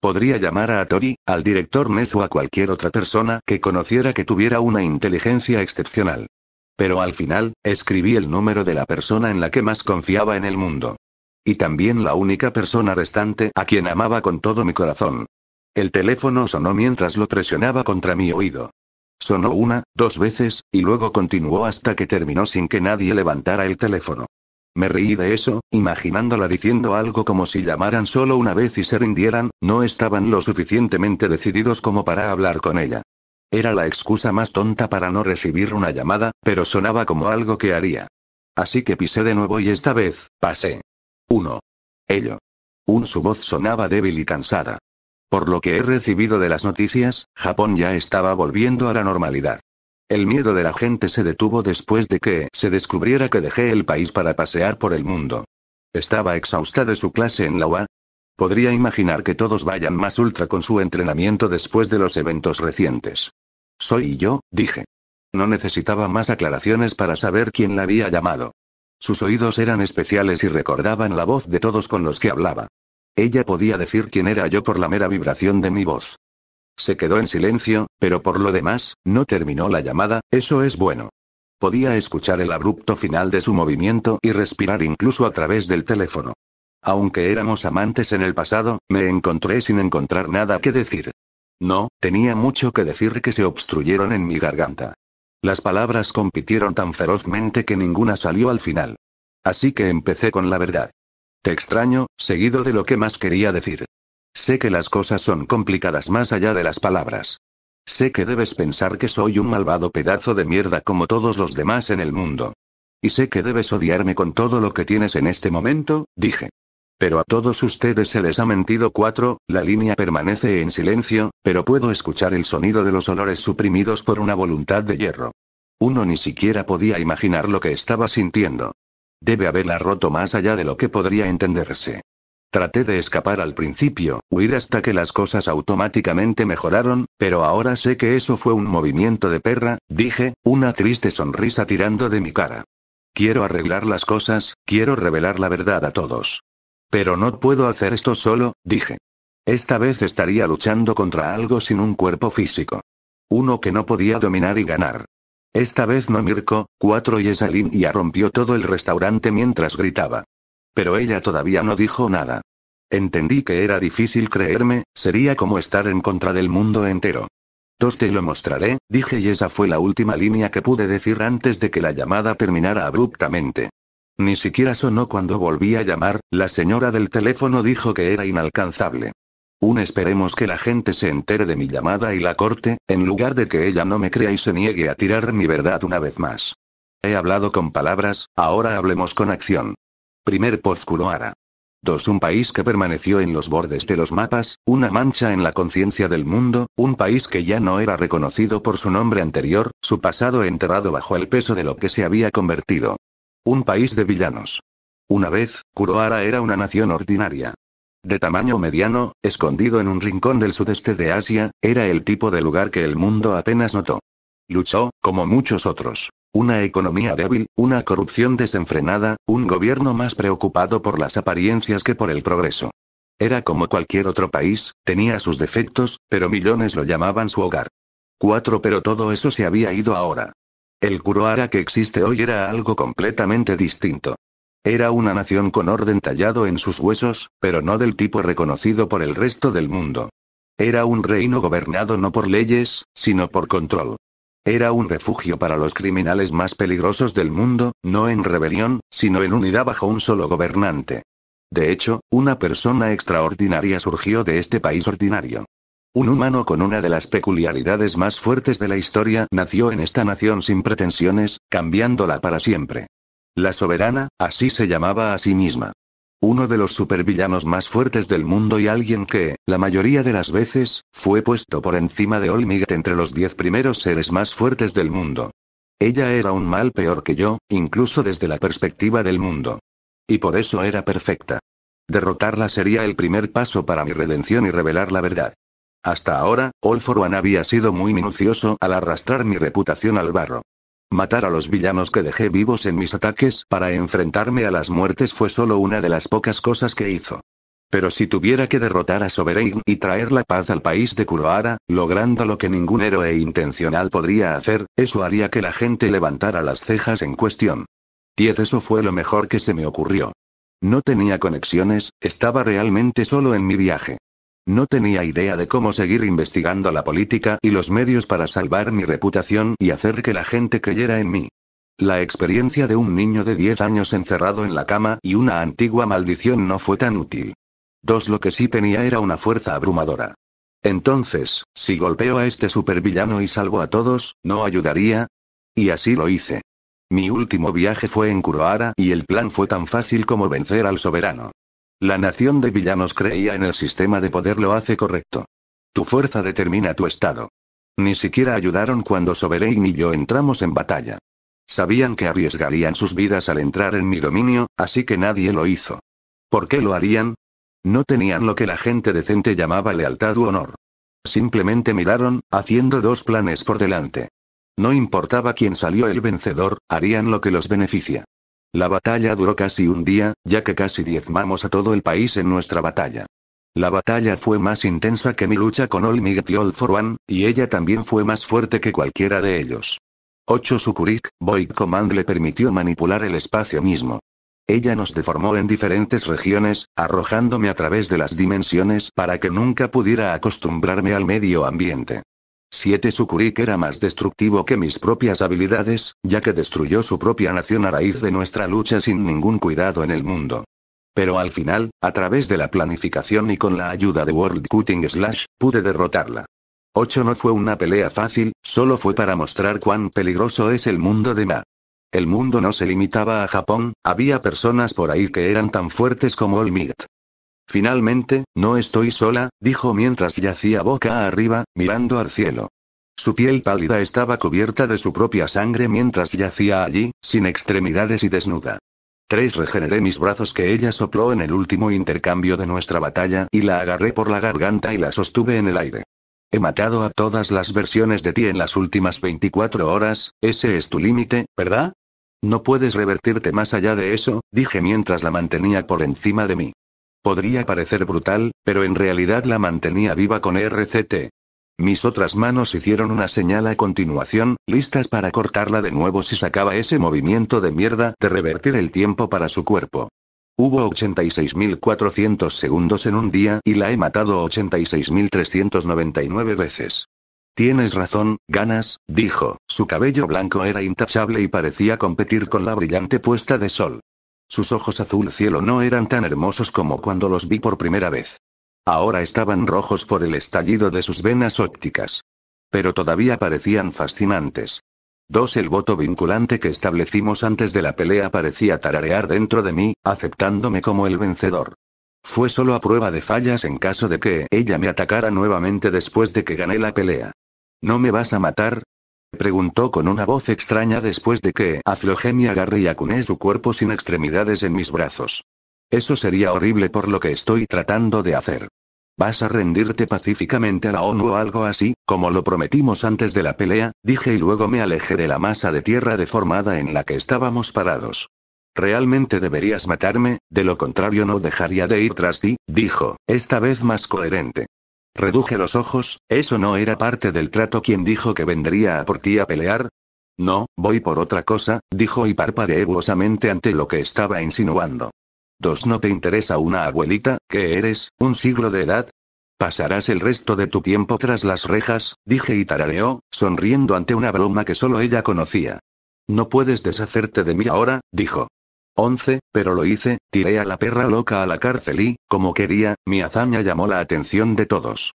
S1: Podría llamar a Tori, al director Nezu o a cualquier otra persona que conociera que tuviera una inteligencia excepcional. Pero al final, escribí el número de la persona en la que más confiaba en el mundo. Y también la única persona restante a quien amaba con todo mi corazón. El teléfono sonó mientras lo presionaba contra mi oído. Sonó 1, 2 veces, y luego continuó hasta que terminó sin que nadie levantara el teléfono. Me reí de eso, imaginándola diciendo algo como si llamaran solo una vez y se rindieran, no estaban lo suficientemente decididos como para hablar con ella. Era la excusa más tonta para no recibir una llamada, pero sonaba como algo que haría. Así que pisé de nuevo y esta vez, pasé. 1. Ello. Su voz sonaba débil y cansada. Por lo que he recibido de las noticias, Japón ya estaba volviendo a la normalidad. El miedo de la gente se detuvo después de que se descubriera que dejé el país para pasear por el mundo. Estaba exhausta de su clase en la UA. Podría imaginar que todos vayan más ultra con su entrenamiento después de los eventos recientes. Soy yo, dije. No necesitaba más aclaraciones para saber quién la había llamado. Sus oídos eran especiales y recordaban la voz de todos con los que hablaba. Ella podía decir quién era yo por la mera vibración de mi voz. Se quedó en silencio, pero por lo demás, no terminó la llamada, eso es bueno. Podía escuchar el abrupto final de su movimiento y respirar incluso a través del teléfono. Aunque éramos amantes en el pasado, me encontré sin encontrar nada que decir. No, tenía mucho que decir que se obstruyeron en mi garganta. Las palabras compitieron tan ferozmente que ninguna salió al final. Así que empecé con la verdad. Te extraño, seguido de lo que más quería decir. Sé que las cosas son complicadas más allá de las palabras. Sé que debes pensar que soy un malvado pedazo de mierda como todos los demás en el mundo. Y sé que debes odiarme con todo lo que tienes en este momento, dije. Pero a todos ustedes se les ha mentido. 4. La línea permanece en silencio, pero puedo escuchar el sonido de los olores suprimidos por una voluntad de hierro. Uno ni siquiera podía imaginar lo que estaba sintiendo. Debe haberla roto más allá de lo que podría entenderse. Traté de escapar al principio, huir hasta que las cosas automáticamente mejoraron, pero ahora sé que eso fue un movimiento de perra, dije, una triste sonrisa tirando de mi cara. Quiero arreglar las cosas, quiero revelar la verdad a todos. Pero no puedo hacer esto solo, dije. Esta vez estaría luchando contra algo sin un cuerpo físico. Uno que no podía dominar y ganar. Esta vez no Mirko, 4 y esa línea rompió todo el restaurante mientras gritaba. Pero ella todavía no dijo nada. Entendí que era difícil creerme, sería como estar en contra del mundo entero. Te lo mostraré, dije y esa fue la última línea que pude decir antes de que la llamada terminara abruptamente. Ni siquiera sonó cuando volví a llamar, la señora del teléfono dijo que era inalcanzable. Esperemos que la gente se entere de mi llamada y la corte, en lugar de que ella no me crea y se niegue a tirar mi verdad una vez más. He hablado con palabras, ahora hablemos con acción. Primer post Kurohara. 2. Un país que permaneció en los bordes de los mapas, una mancha en la conciencia del mundo, un país que ya no era reconocido por su nombre anterior, su pasado enterrado bajo el peso de lo que se había convertido. Un país de villanos. Una vez, Kurohara era una nación ordinaria. De tamaño mediano, escondido en un rincón del sudeste de Asia, era el tipo de lugar que el mundo apenas notó. Luchó, como muchos otros. Una economía débil, una corrupción desenfrenada, un gobierno más preocupado por las apariencias que por el progreso. Era como cualquier otro país, tenía sus defectos, pero millones lo llamaban su hogar. 4. Pero todo eso se había ido ahora. El Kurohara que existe hoy era algo completamente distinto. Era una nación con orden tallado en sus huesos, pero no del tipo reconocido por el resto del mundo. Era un reino gobernado no por leyes, sino por control. Era un refugio para los criminales más peligrosos del mundo, no en rebelión, sino en unidad bajo un solo gobernante. De hecho, una persona extraordinaria surgió de este país ordinario. Un humano con una de las peculiaridades más fuertes de la historia nació en esta nación sin pretensiones, cambiándola para siempre. La soberana, así se llamaba a sí misma. Uno de los supervillanos más fuertes del mundo y alguien que, la mayoría de las veces, fue puesto por encima de Olmigt entre los 10 primeros seres más fuertes del mundo. Ella era un mal peor que yo, incluso desde la perspectiva del mundo. Y por eso era perfecta. Derrotarla sería el primer paso para mi redención y revelar la verdad. Hasta ahora, All for One había sido muy minucioso al arrastrar mi reputación al barro. Matar a los villanos que dejé vivos en mis ataques para enfrentarme a las muertes fue solo una de las pocas cosas que hizo. Pero si tuviera que derrotar a Sovereign y traer la paz al país de Kurohara, logrando lo que ningún héroe intencional podría hacer, eso haría que la gente levantara las cejas en cuestión. 10. Eso fue lo mejor que se me ocurrió. No tenía conexiones, estaba realmente solo en mi viaje. No tenía idea de cómo seguir investigando la política y los medios para salvar mi reputación y hacer que la gente creyera en mí. La experiencia de un niño de 10 años encerrado en la cama y una antigua maldición no fue tan útil. 2. Lo que sí tenía era una fuerza abrumadora. Entonces, si golpeo a este supervillano y salvo a todos, ¿no ayudaría? Y así lo hice. Mi último viaje fue en Kurohara y el plan fue tan fácil como vencer al soberano. La nación de villanos creía en el sistema de poder, lo hace correcto. Tu fuerza determina tu estado. Ni siquiera ayudaron cuando Sovereign y yo entramos en batalla. Sabían que arriesgarían sus vidas al entrar en mi dominio, así que nadie lo hizo. ¿Por qué lo harían? No tenían lo que la gente decente llamaba lealtad u honor. Simplemente miraron, haciendo dos planes por delante. No importaba quién salió el vencedor, harían lo que los beneficia. La batalla duró casi un día, ya que casi diezmamos a todo el país en nuestra batalla. La batalla fue más intensa que mi lucha con All Might y All for One, y ella también fue más fuerte que cualquiera de ellos. 8 Sukurik, Void Command le permitió manipular el espacio mismo. Ella nos deformó en diferentes regiones, arrojándome a través de las dimensiones para que nunca pudiera acostumbrarme al medio ambiente. 7 Sukurik era más destructivo que mis propias habilidades, ya que destruyó su propia nación a raíz de nuestra lucha sin ningún cuidado en el mundo. Pero al final, a través de la planificación y con la ayuda de World Cutting Slash, pude derrotarla. 8 no fue una pelea fácil, solo fue para mostrar cuán peligroso es el mundo de Ma. El mundo no se limitaba a Japón, había personas por ahí que eran tan fuertes como All Might. Finalmente, no estoy sola, dijo mientras yacía boca arriba, mirando al cielo. Su piel pálida estaba cubierta de su propia sangre mientras yacía allí, sin extremidades y desnuda. 3 Regeneré mis brazos que ella sopló en el último intercambio de nuestra batalla y la agarré por la garganta y la sostuve en el aire. He matado a todas las versiones de ti en las últimas 24 horas, ese es tu límite, ¿verdad? No puedes revertirte más allá de eso, dije mientras la mantenía por encima de mí. Podría parecer brutal, pero en realidad la mantenía viva con RCT. Mis otras manos hicieron una señal a continuación, listas para cortarla de nuevo si sacaba ese movimiento de mierda de revertir el tiempo para su cuerpo. Hubo 86.400 segundos en un día y la he matado 86.399 veces. Tienes razón, ganas, dijo. Su cabello blanco era intachable y parecía competir con la brillante puesta de sol. Sus ojos azul cielo no eran tan hermosos como cuando los vi por primera vez. Ahora estaban rojos por el estallido de sus venas ópticas. Pero todavía parecían fascinantes. 2 El voto vinculante que establecimos antes de la pelea parecía tararear dentro de mí, aceptándome como el vencedor. Fue solo a prueba de fallas en caso de que ella me atacara nuevamente después de que gané la pelea. ¿No me vas a matar? Preguntó con una voz extraña después de que aflojé mi agarre y acuné su cuerpo sin extremidades en mis brazos. Eso sería horrible por lo que estoy tratando de hacer. ¿Vas a rendirte pacíficamente a la ONU o algo así, como lo prometimos antes de la pelea? Dije y luego me alejé de la masa de tierra deformada en la que estábamos parados. Realmente deberías matarme, de lo contrario no dejaría de ir tras ti, dijo, esta vez más coherente. Reduje los ojos, ¿eso no era parte del trato? ¿Quién dijo que vendría a por ti a pelear? No, voy por otra cosa, dijo y parpadeé bruscamente ante lo que estaba insinuando. 2 ¿No te interesa una abuelita? ¿Qué eres, un siglo de edad? ¿Pasarás el resto de tu tiempo tras las rejas? Dije y tarareó, sonriendo ante una broma que solo ella conocía. No puedes deshacerte de mí ahora, dijo. 11, pero lo hice, tiré a la perra loca a la cárcel y, como quería, mi hazaña llamó la atención de todos.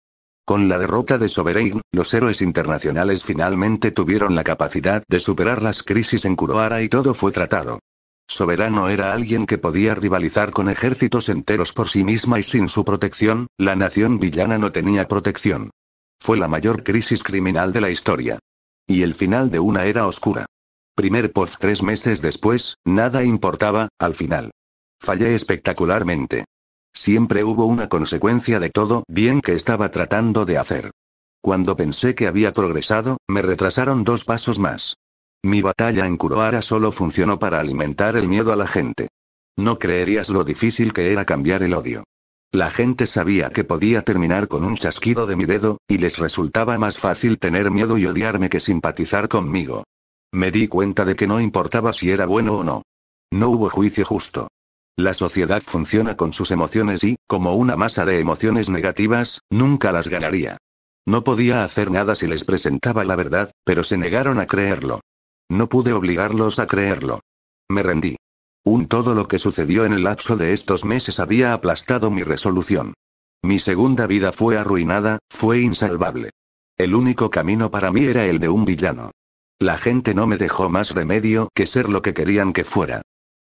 S1: Con la derrota de Sovereign, los héroes internacionales finalmente tuvieron la capacidad de superar las crisis en Kurohara y todo fue tratado. Soberano era alguien que podía rivalizar con ejércitos enteros por sí misma y sin su protección, la nación villana no tenía protección. Fue la mayor crisis criminal de la historia. Y el final de una era oscura. Primer post 3 meses después, nada importaba, al final. Fallé espectacularmente. Siempre hubo una consecuencia de todo bien que estaba tratando de hacer. Cuando pensé que había progresado, me retrasaron 2 pasos más. Mi batalla en Kurohara solo funcionó para alimentar el miedo a la gente. No creerías lo difícil que era cambiar el odio. La gente sabía que podía terminar con un chasquido de mi dedo, y les resultaba más fácil tener miedo y odiarme que simpatizar conmigo. Me di cuenta de que no importaba si era bueno o no. No hubo juicio justo. La sociedad funciona con sus emociones y, como una masa de emociones negativas, nunca las ganaría. No podía hacer nada si les presentaba la verdad, pero se negaron a creerlo. No pude obligarlos a creerlo. Me rendí. Todo lo que sucedió en el lapso de estos meses había aplastado mi resolución. Mi segunda vida fue arruinada, fue insalvable. El único camino para mí era el de un villano. La gente no me dejó más remedio que ser lo que querían que fuera.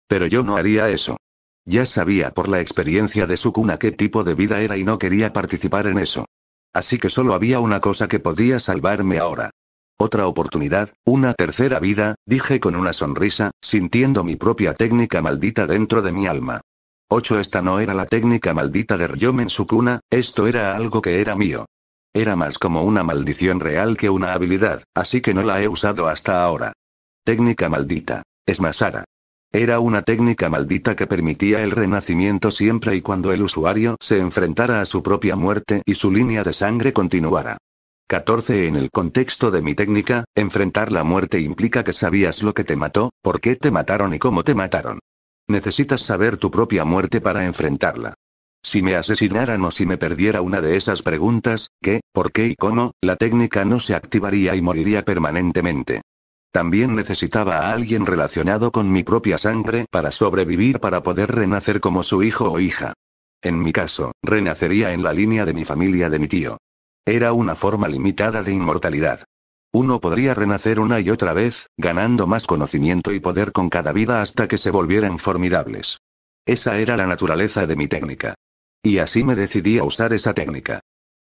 S1: Pero yo no haría eso. Ya sabía por la experiencia de Sukuna qué tipo de vida era y no quería participar en eso. Así que solo había una cosa que podía salvarme ahora. Otra oportunidad, una tercera vida, dije con una sonrisa, sintiendo mi propia técnica maldita dentro de mi alma. 8. Esta no era la técnica maldita de Ryomen Sukuna, esto era algo que era mío. Era más como una maldición real que una habilidad, así que no la he usado hasta ahora. Técnica maldita. Es Masara. Era una técnica maldita que permitía el renacimiento siempre y cuando el usuario se enfrentara a su propia muerte y su línea de sangre continuara. 14. En el contexto de mi técnica, enfrentar la muerte implica que sabías lo que te mató, por qué te mataron y cómo te mataron. Necesitas saber tu propia muerte para enfrentarla. Si me asesinaran o si me perdiera una de esas preguntas, ¿qué, por qué y cómo?, la técnica no se activaría y moriría permanentemente. También necesitaba a alguien relacionado con mi propia sangre para sobrevivir, para poder renacer como su hijo o hija. En mi caso, renacería en la línea de mi familia de mi tío. Era una forma limitada de inmortalidad. Uno podría renacer una y otra vez, ganando más conocimiento y poder con cada vida hasta que se volvieran formidables. Esa era la naturaleza de mi técnica. Y así me decidí a usar esa técnica.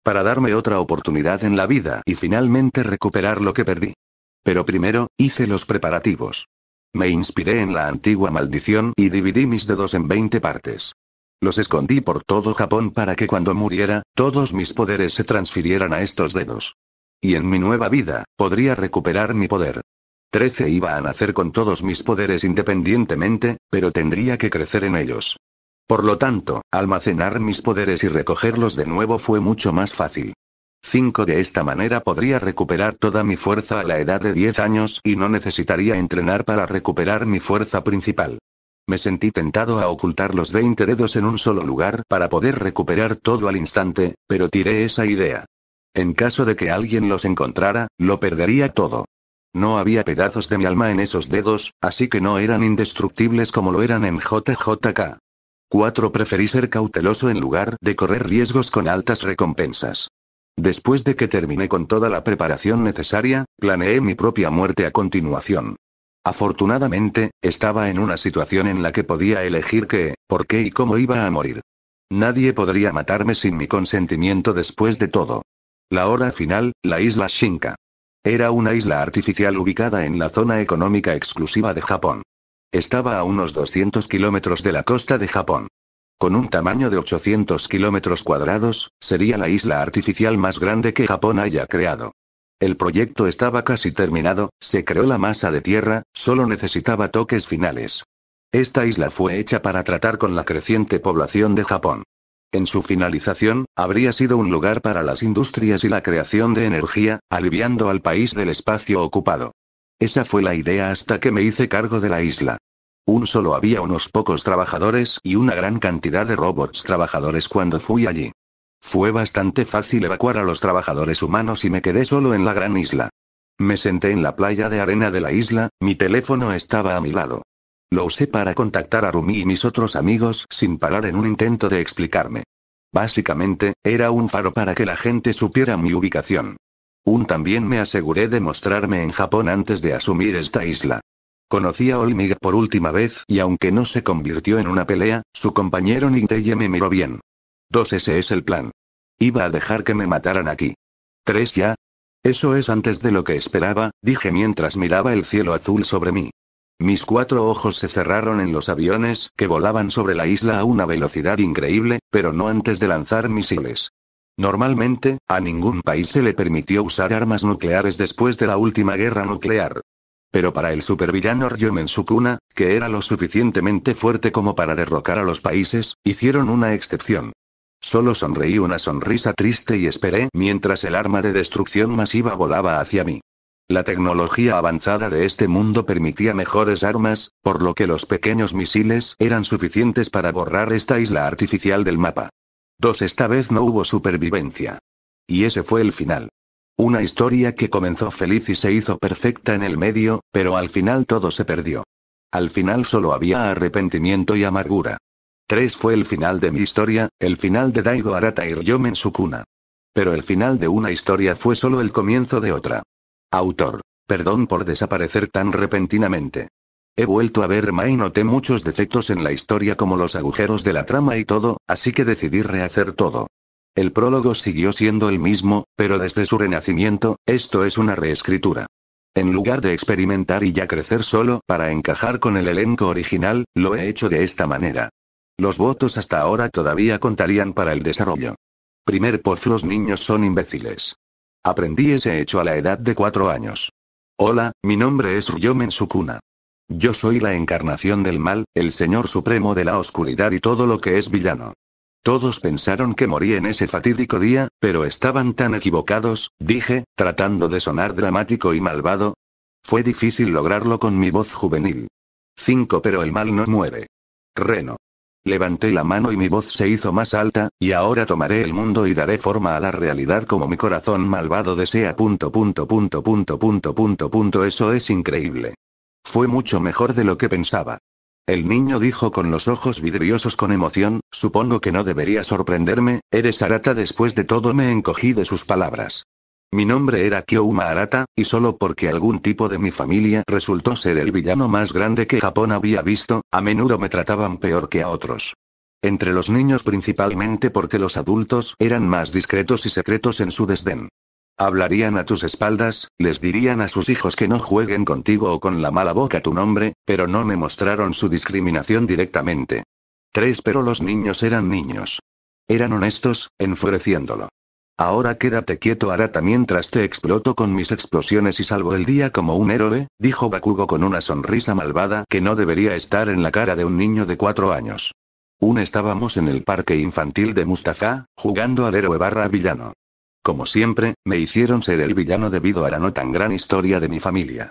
S1: Para darme otra oportunidad en la vida y finalmente recuperar lo que perdí. Pero primero, hice los preparativos. Me inspiré en la antigua maldición y dividí mis dedos en 20 partes. Los escondí por todo Japón para que cuando muriera, todos mis poderes se transfirieran a estos dedos. Y en mi nueva vida, podría recuperar mi poder. 13. Iba a nacer con todos mis poderes independientemente, pero tendría que crecer en ellos. Por lo tanto, almacenar mis poderes y recogerlos de nuevo fue mucho más fácil. 5. De esta manera podría recuperar toda mi fuerza a la edad de 10 años y no necesitaría entrenar para recuperar mi fuerza principal. Me sentí tentado a ocultar los 20 dedos en un solo lugar para poder recuperar todo al instante, pero tiré esa idea. En caso de que alguien los encontrara, lo perdería todo. No había pedazos de mi alma en esos dedos, así que no eran indestructibles como lo eran en JJK. 4. Preferí ser cauteloso en lugar de correr riesgos con altas recompensas. Después de que terminé con toda la preparación necesaria, planeé mi propia muerte a continuación. Afortunadamente, estaba en una situación en la que podía elegir qué, por qué y cómo iba a morir. Nadie podría matarme sin mi consentimiento después de todo. La hora final, la isla Shinka. Era una isla artificial ubicada en la zona económica exclusiva de Japón. Estaba a unos 200 kilómetros de la costa de Japón. Con un tamaño de 800 kilómetros cuadrados, sería la isla artificial más grande que Japón haya creado. El proyecto estaba casi terminado, se creó la masa de tierra, solo necesitaba toques finales. Esta isla fue hecha para tratar con la creciente población de Japón. En su finalización, habría sido un lugar para las industrias y la creación de energía, aliviando al país del espacio ocupado. Esa fue la idea hasta que me hice cargo de la isla. Solo había unos pocos trabajadores y una gran cantidad de robots trabajadores cuando fui allí. Fue bastante fácil evacuar a los trabajadores humanos y me quedé solo en la gran isla. Me senté en la playa de arena de la isla, mi teléfono estaba a mi lado. Lo usé para contactar a Rumi y mis otros amigos sin parar en un intento de explicarme. Básicamente, era un faro para que la gente supiera mi ubicación. También me aseguré de mostrarme en Japón antes de asumir esta isla. Conocí a Olmig por última vez y aunque no se convirtió en una pelea, su compañero Ninteye me miró bien. 2. Ese es el plan. Iba a dejar que me mataran aquí. 3. Ya. Eso es antes de lo que esperaba, dije mientras miraba el cielo azul sobre mí. Mis 4 ojos se cerraron en los aviones que volaban sobre la isla a una velocidad increíble, pero no antes de lanzar misiles. Normalmente, a ningún país se le permitió usar armas nucleares después de la última guerra nuclear. Pero para el supervillano Ryomen Sukuna, que era lo suficientemente fuerte como para derrocar a los países, hicieron una excepción. Solo sonreí una sonrisa triste y esperé mientras el arma de destrucción masiva volaba hacia mí. La tecnología avanzada de este mundo permitía mejores armas, por lo que los pequeños misiles eran suficientes para borrar esta isla artificial del mapa. 2. Esta vez no hubo supervivencia. Y ese fue el final. Una historia que comenzó feliz y se hizo perfecta en el medio, pero al final todo se perdió. Al final solo había arrepentimiento y amargura. 3 fue el final de mi historia, el final de Daigo Arata y Ryomen Sukuna. Pero el final de una historia fue solo el comienzo de otra. Autor. Perdón por desaparecer tan repentinamente. He vuelto a ver Ma y noté muchos defectos en la historia como los agujeros de la trama y todo, así que decidí rehacer todo. El prólogo siguió siendo el mismo, pero desde su renacimiento, esto es una reescritura. En lugar de experimentar y ya crecer solo para encajar con el elenco original, lo he hecho de esta manera. Los votos hasta ahora todavía contarían para el desarrollo. Primer post: los niños son imbéciles. Aprendí ese hecho a la edad de 4 años. Hola, mi nombre es Ryomen Sukuna. Yo soy la encarnación del mal, el señor supremo de la oscuridad y todo lo que es villano. Todos pensaron que morí en ese fatídico día, pero estaban tan equivocados, dije, tratando de sonar dramático y malvado. Fue difícil lograrlo con mi voz juvenil. 5 Pero el mal no muere. Reno. Levanté la mano y mi voz se hizo más alta, y ahora tomaré el mundo y daré forma a la realidad como mi corazón malvado desea. Eso es increíble. Fue mucho mejor de lo que pensaba. El niño dijo con los ojos vidriosos con emoción, supongo que no debería sorprenderme, eres Arata. Después de todo me encogí de sus palabras. Mi nombre era Kyouma Arata, y solo porque algún tipo de mi familia resultó ser el villano más grande que Japón había visto, a menudo me trataban peor que a otros. Entre los niños principalmente porque los adultos eran más discretos y secretos en su desdén. Hablarían a tus espaldas, les dirían a sus hijos que no jueguen contigo o con la mala boca tu nombre, pero no me mostraron su discriminación directamente. 3 Pero los niños eran niños. Eran honestos, enfureciéndolo. Ahora quédate quieto Arata mientras te exploto con mis explosiones y salvo el día como un héroe, dijo Bakugo con una sonrisa malvada que no debería estar en la cara de un niño de 4 años. Estábamos en el parque infantil de Mustafa, jugando al héroe / villano. Como siempre, me hicieron ser el villano debido a la no tan gran historia de mi familia.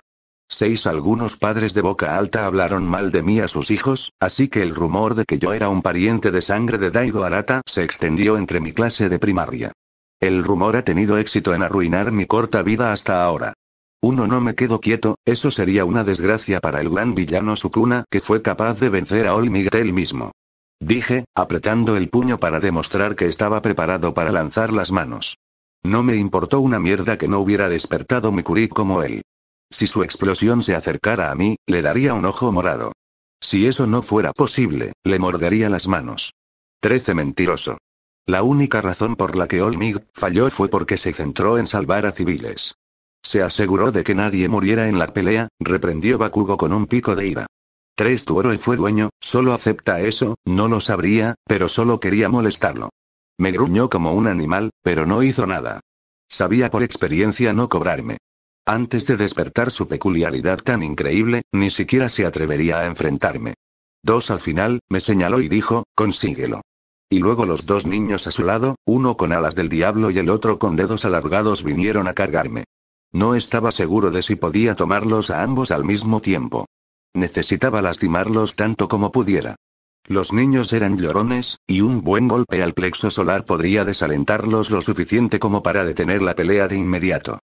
S1: 6 Algunos padres de boca alta hablaron mal de mí a sus hijos, así que el rumor de que yo era un pariente de sangre de Daigo Arata se extendió entre mi clase de primaria. El rumor ha tenido éxito en arruinar mi corta vida hasta ahora. No me quedo quieto, eso sería una desgracia para el gran villano Sukuna que fue capaz de vencer a All Might él mismo. Dije, apretando el puño para demostrar que estaba preparado para lanzar las manos. No me importó una mierda que no hubiera despertado mi Kurik como él. Si su explosión se acercara a mí, le daría un ojo morado. Si eso no fuera posible, le mordería las manos. 13 Mentiroso. La única razón por la que All Might falló fue porque se centró en salvar a civiles. Se aseguró de que nadie muriera en la pelea, reprendió Bakugo con un pico de ira. 3 Tu héroe fue dueño, solo acepta eso, no lo sabría, pero solo quería molestarlo. Me gruñó como un animal, pero no hizo nada. Sabía por experiencia no cobrarme. Antes de despertar su peculiaridad tan increíble, ni siquiera se atrevería a enfrentarme. 2 Al final, me señaló y dijo, consíguelo. Y luego los 2 niños a su lado, uno con alas del diablo y el otro con dedos alargados vinieron a cargarme. No estaba seguro de si podía tomarlos a ambos al mismo tiempo. Necesitaba lastimarlos tanto como pudiera. Los niños eran llorones, y un buen golpe al plexo solar podría desalentarlos lo suficiente como para detener la pelea de inmediato.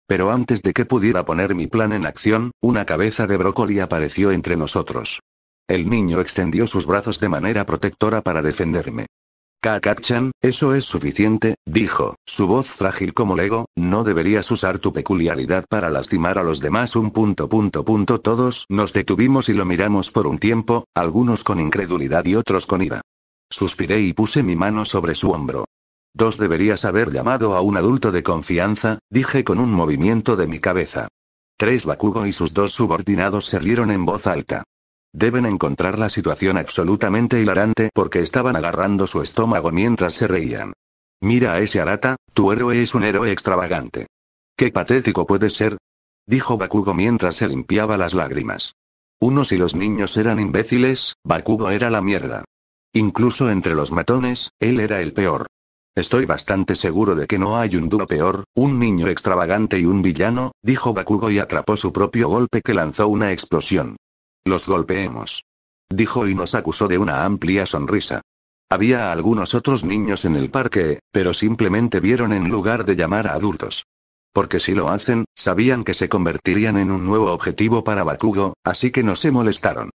S1: Pero antes de que pudiera poner mi plan en acción, una cabeza de brócoli apareció entre nosotros. El niño extendió sus brazos de manera protectora para defenderme. Kakak-chan, eso es suficiente, dijo, su voz frágil como Lego, no deberías usar tu peculiaridad para lastimar a los demás. Todos nos detuvimos y lo miramos por un tiempo, algunos con incredulidad y otros con ira. Suspiré y puse mi mano sobre su hombro. 2 Deberías haber llamado a un adulto de confianza, dije con un movimiento de mi cabeza. 3 Bakugo y sus 2 subordinados se rieron en voz alta. Deben encontrar la situación absolutamente hilarante porque estaban agarrando su estómago mientras se reían. Mira a ese Arata, tu héroe es un héroe extravagante. ¿Qué patético puede ser? Dijo Bakugo mientras se limpiaba las lágrimas. Si los niños eran imbéciles, Bakugo era la mierda. Incluso entre los matones, él era el peor. Estoy bastante seguro de que no hay un dúo peor, un niño extravagante y un villano, dijo Bakugo y atrapó su propio golpe que lanzó una explosión. Los golpeemos. Dijo y nos acusó de una amplia sonrisa. Había algunos otros niños en el parque, pero simplemente vieron en lugar de llamar a adultos. Porque si lo hacen, sabían que se convertirían en un nuevo objetivo para Bakugo, así que no se molestaron.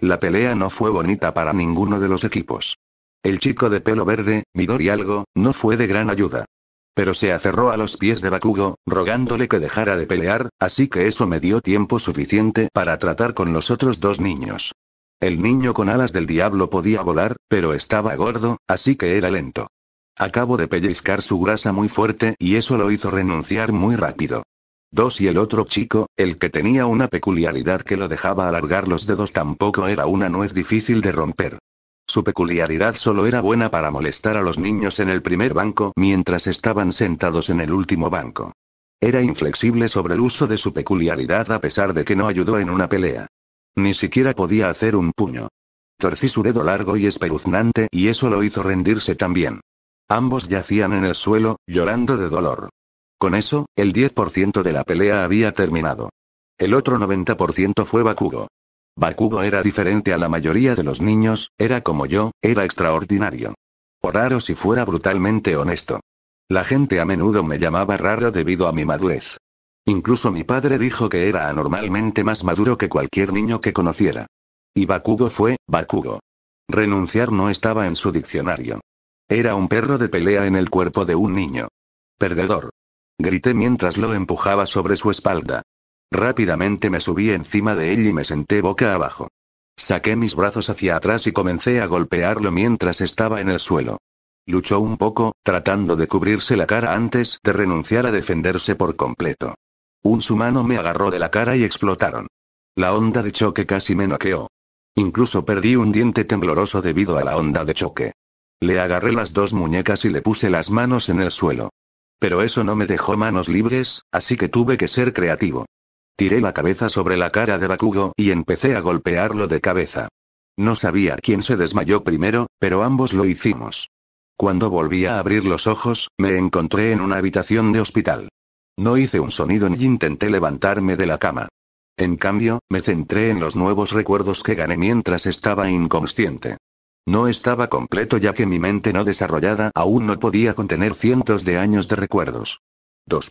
S1: La pelea no fue bonita para ninguno de los equipos. El chico de pelo verde, Midori algo, no fue de gran ayuda. Pero se aferró a los pies de Bakugo, rogándole que dejara de pelear, así que eso me dio tiempo suficiente para tratar con los otros dos niños. El niño con alas del diablo podía volar, pero estaba gordo, así que era lento. Acabo de pellizcar su grasa muy fuerte y eso lo hizo renunciar muy rápido. Y el otro chico, el que tenía una peculiaridad que lo dejaba alargar los dedos, tampoco era una nuez difícil de romper. Su peculiaridad solo era buena para molestar a los niños en el primer banco mientras estaban sentados en el último banco. Era inflexible sobre el uso de su peculiaridad a pesar de que no ayudó en una pelea. Ni siquiera podía hacer un puño. Torcí su dedo largo y espeluznante y eso lo hizo rendirse también. Ambos yacían en el suelo, llorando de dolor. Con eso, el 10% de la pelea había terminado. El otro 90% fue Bakugo. Bakugo era diferente a la mayoría de los niños, era como yo, era extraordinario. O raro si fuera brutalmente honesto. La gente a menudo me llamaba raro debido a mi madurez. Incluso mi padre dijo que era anormalmente más maduro que cualquier niño que conociera. Y Bakugo fue, Bakugo. Renunciar no estaba en su diccionario. Era un perro de pelea en el cuerpo de un niño. Perdedor. Grité mientras lo empujaba sobre su espalda. Rápidamente me subí encima de él y me senté boca abajo. Saqué mis brazos hacia atrás y comencé a golpearlo mientras estaba en el suelo. Luchó un poco, tratando de cubrirse la cara antes de renunciar a defenderse por completo. Un sumano me agarró de la cara y explotaron. La onda de choque casi me noqueó. Incluso perdí un diente tembloroso debido a la onda de choque. Le agarré las dos muñecas y le puse las manos en el suelo. Pero eso no me dejó manos libres, así que tuve que ser creativo. Tiré la cabeza sobre la cara de Bakugo y empecé a golpearlo de cabeza. No sabía quién se desmayó primero, pero ambos lo hicimos. Cuando volví a abrir los ojos, me encontré en una habitación de hospital. No hice un sonido ni intenté levantarme de la cama. En cambio, me centré en los nuevos recuerdos que gané mientras estaba inconsciente. No estaba completo ya que mi mente no desarrollada aún no podía contener cientos de años de recuerdos.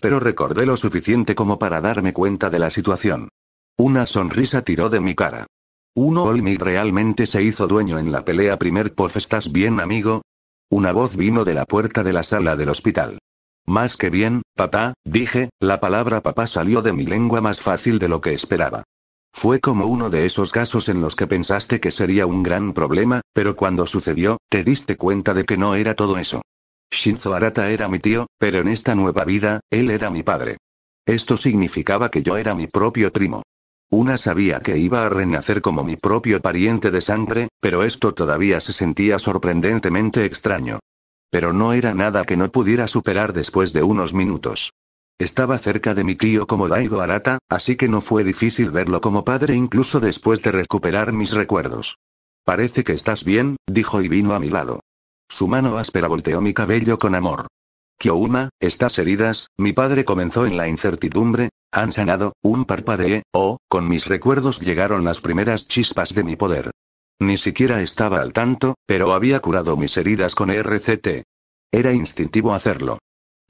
S1: Pero recordé lo suficiente como para darme cuenta de la situación. Una sonrisa tiró de mi cara. Olmig realmente se hizo dueño en la pelea primer Puff. ¿Estás bien, amigo? Una voz vino de la puerta de la sala del hospital. Más que bien, papá, dije, la palabra papá salió de mi lengua más fácil de lo que esperaba. Fue como uno de esos casos en los que pensaste que sería un gran problema, pero cuando sucedió, te diste cuenta de que no era todo eso. Shinzo Arata era mi tío, pero en esta nueva vida, él era mi padre. Esto significaba que yo era mi propio primo. Sabía que iba a renacer como mi propio pariente de sangre, pero esto todavía se sentía sorprendentemente extraño. Pero no era nada que no pudiera superar después de unos minutos. Estaba cerca de mi tío como Daigo Arata, así que no fue difícil verlo como padre incluso después de recuperar mis recuerdos. Parece que estás bien, dijo y vino a mi lado. Su mano áspera volteó mi cabello con amor. Kyouma, ¿estás heridas? Mi padre comenzó en la incertidumbre. Han sanado, parpadeé, con mis recuerdos llegaron las primeras chispas de mi poder. Ni siquiera estaba al tanto, pero había curado mis heridas con RCT. Era instintivo hacerlo.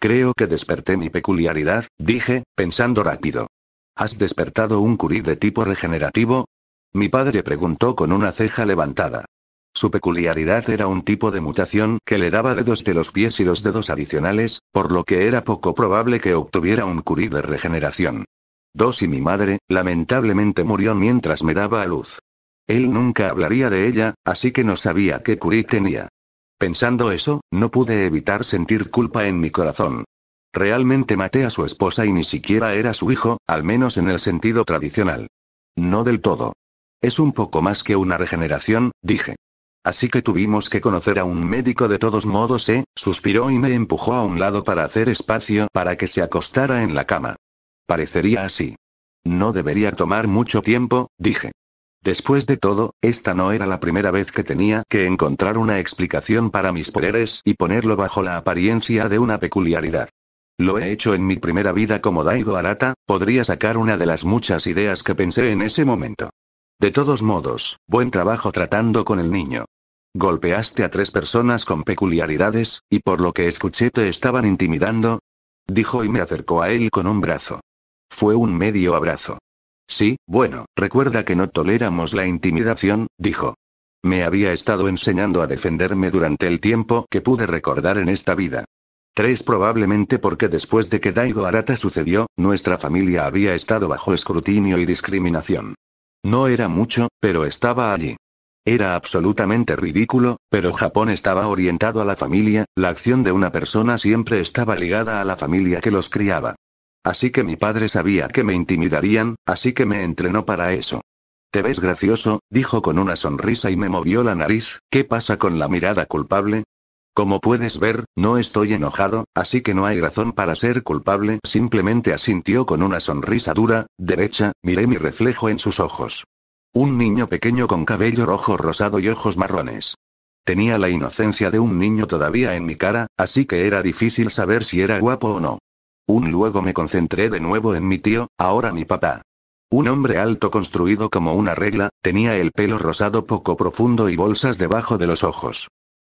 S1: Creo que desperté mi peculiaridad, dije, pensando rápido. ¿Has despertado un Curie de tipo regenerativo? Mi padre preguntó con una ceja levantada. Su peculiaridad era un tipo de mutación que le daba dedos de los pies y los dedos adicionales, por lo que era poco probable que obtuviera un Curie de regeneración. Y mi madre, lamentablemente murió mientras me daba a luz. Él nunca hablaría de ella, así que no sabía qué Curie tenía. Pensando eso, no pude evitar sentir culpa en mi corazón. Realmente maté a su esposa y ni siquiera era su hijo, al menos en el sentido tradicional. No del todo. Es un poco más que una regeneración, dije. Así que tuvimos que conocer a un médico de todos modos, suspiró y me empujó a un lado para hacer espacio para que se acostara en la cama. Parecería así. No debería tomar mucho tiempo, dije. Después de todo, esta no era la primera vez que tenía que encontrar una explicación para mis poderes y ponerlo bajo la apariencia de una peculiaridad. Lo he hecho en mi primera vida como Daigo Arata, podría sacar una de las muchas ideas que pensé en ese momento. De todos modos, buen trabajo tratando con el niño. Golpeaste a 3 personas con peculiaridades, y por lo que escuché te estaban intimidando, dijo y me acercó a él con un brazo. Fue un medio abrazo. Sí, bueno, recuerda que no toleramos la intimidación, dijo. Me había estado enseñando a defenderme durante el tiempo que pude recordar en esta vida. 3 Probablemente porque después de que Daigo Arata sucedió, nuestra familia había estado bajo escrutinio y discriminación. No era mucho, pero estaba allí. Era absolutamente ridículo, pero Japón estaba orientado a la familia, la acción de una persona siempre estaba ligada a la familia que los criaba. Así que mi padre sabía que me intimidarían, así que me entrenó para eso. Te ves gracioso, dijo con una sonrisa y me movió la nariz. ¿Qué pasa con la mirada culpable? Como puedes ver, no estoy enojado, así que no hay razón para ser culpable, simplemente asintió con una sonrisa dura, derecha, miré mi reflejo en sus ojos. Un niño pequeño con cabello rojo rosado y ojos marrones. Tenía la inocencia de un niño todavía en mi cara, así que era difícil saber si era guapo o no. Luego me concentré de nuevo en mi tío, ahora mi papá. Un hombre alto construido como una regla, tenía el pelo rosado poco profundo y bolsas debajo de los ojos.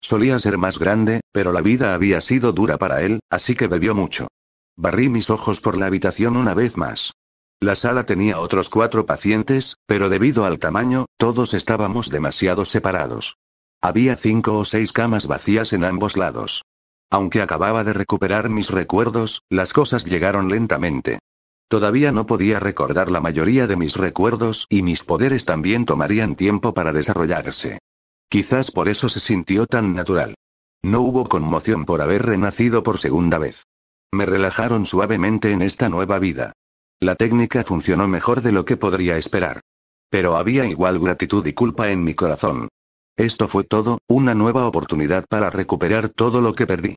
S1: Solía ser más grande, pero la vida había sido dura para él, así que bebió mucho. Barrí mis ojos por la habitación una vez más. La sala tenía otros 4 pacientes, pero debido al tamaño, todos estábamos demasiado separados. Había 5 o 6 camas vacías en ambos lados. Aunque acababa de recuperar mis recuerdos, las cosas llegaron lentamente. Todavía no podía recordar la mayoría de mis recuerdos y mis poderes también tomarían tiempo para desarrollarse. Quizás por eso se sintió tan natural. No hubo conmoción por haber renacido por segunda vez. Me relajaron suavemente en esta nueva vida. La técnica funcionó mejor de lo que podría esperar. Pero había igual gratitud y culpa en mi corazón. Esto fue todo, una nueva oportunidad para recuperar todo lo que perdí.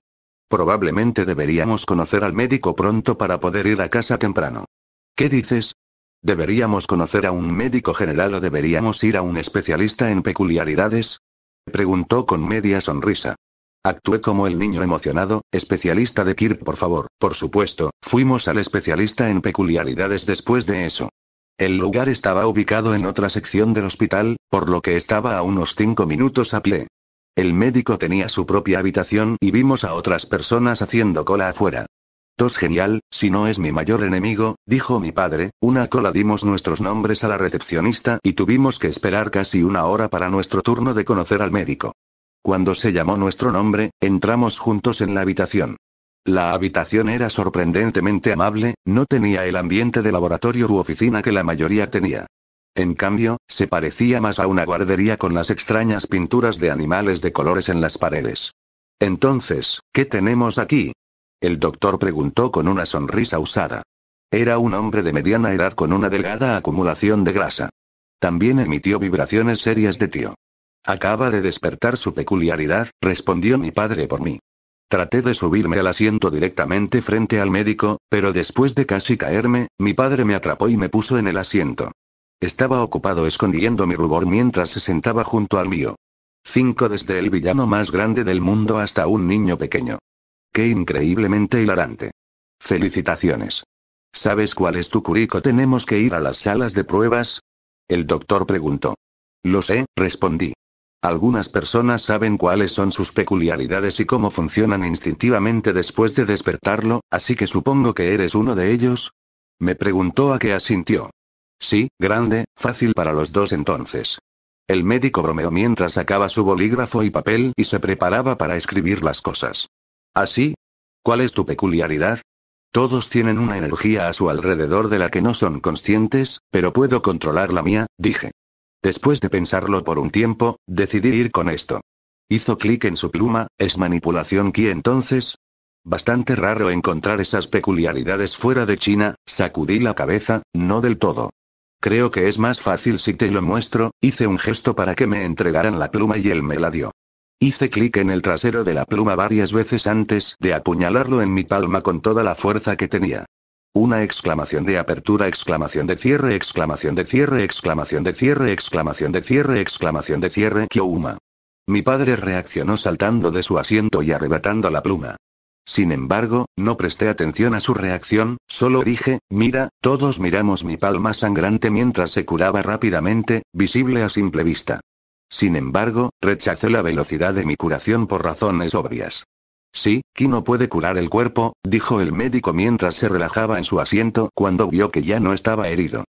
S1: Probablemente deberíamos conocer al médico pronto para poder ir a casa temprano. ¿Qué dices? ¿Deberíamos conocer a un médico general o deberíamos ir a un especialista en peculiaridades? Preguntó con media sonrisa. Actué como el niño emocionado. Especialista de Kirk, por favor. Por supuesto, fuimos al especialista en peculiaridades después de eso. El lugar estaba ubicado en otra sección del hospital, por lo que estaba a unos 5 minutos a pie. El médico tenía su propia habitación y vimos a otras personas haciendo cola afuera. «Tos genial, si no es mi mayor enemigo», dijo mi padre. Una cola. Dimos nuestros nombres a la recepcionista y tuvimos que esperar casi 1 hora para nuestro turno de conocer al médico. Cuando se llamó nuestro nombre, entramos juntos en la habitación. La habitación era sorprendentemente amable, no tenía el ambiente de laboratorio u oficina que la mayoría tenía. En cambio, se parecía más a una guardería con las extrañas pinturas de animales de colores en las paredes. Entonces, ¿qué tenemos aquí? El doctor preguntó con una sonrisa usada. Era un hombre de mediana edad con una delgada acumulación de grasa. También emitió vibraciones serias de tío. Acaba de despertar su peculiaridad, respondió mi padre por mí. Traté de subirme al asiento directamente frente al médico, pero después de casi caerme, mi padre me atrapó y me puso en el asiento. Estaba ocupado escondiendo mi rubor mientras se sentaba junto al mío. 5 Desde el villano más grande del mundo hasta un niño pequeño. ¡Qué increíblemente hilarante! Felicitaciones. ¿Sabes cuál es tu currículum? ¿Tenemos que ir a las salas de pruebas? El doctor preguntó. Lo sé, respondí. Algunas personas saben cuáles son sus peculiaridades y cómo funcionan instintivamente después de despertarlo, así que supongo que eres uno de ellos. Me preguntó a qué asintió. Sí, grande, fácil para los dos entonces. El médico bromeó mientras sacaba su bolígrafo y papel y se preparaba para escribir las cosas. ¿Así? ¿Cuál es tu peculiaridad? Todos tienen una energía a su alrededor de la que no son conscientes, pero puedo controlar la mía, dije. Después de pensarlo por un tiempo, decidí ir con esto. Hizo clic en su pluma. ¿Es manipulación Ki entonces? Bastante raro encontrar esas peculiaridades fuera de China. Sacudí la cabeza, no del todo. Creo que es más fácil si te lo muestro. Hice un gesto para que me entregaran la pluma y él me la dio. Hice clic en el trasero de la pluma varias veces antes de apuñalarlo en mi palma con toda la fuerza que tenía. Una exclamación de apertura, exclamación de cierre, exclamación de cierre, exclamación de cierre, exclamación de cierre, exclamación de cierre. Kyouma. Mi padre reaccionó saltando de su asiento y arrebatando la pluma. Sin embargo, no presté atención a su reacción, solo dije, mira. Todos miramos mi palma sangrante mientras se curaba rápidamente, visible a simple vista. Sin embargo, rechacé la velocidad de mi curación por razones obvias. Sí, Ki no puede curar el cuerpo, dijo el médico mientras se relajaba en su asiento cuando vio que ya no estaba herido.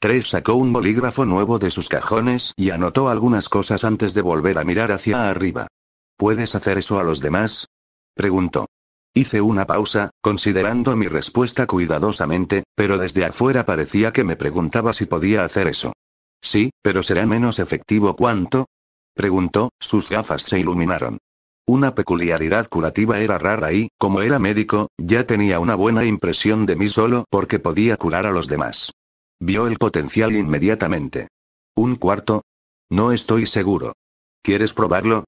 S1: 3 sacó un bolígrafo nuevo de sus cajones y anotó algunas cosas antes de volver a mirar hacia arriba. ¿Puedes hacer eso a los demás? Preguntó. Hice una pausa, considerando mi respuesta cuidadosamente, pero desde afuera parecía que me preguntaba si podía hacer eso. Sí, pero será menos efectivo ¿cuánto? Preguntó, sus gafas se iluminaron. Una peculiaridad curativa era rara y, como era médico, ya tenía una buena impresión de mí solo porque podía curar a los demás. Vio el potencial inmediatamente. ¿Un cuarto? No estoy seguro. ¿Quieres probarlo?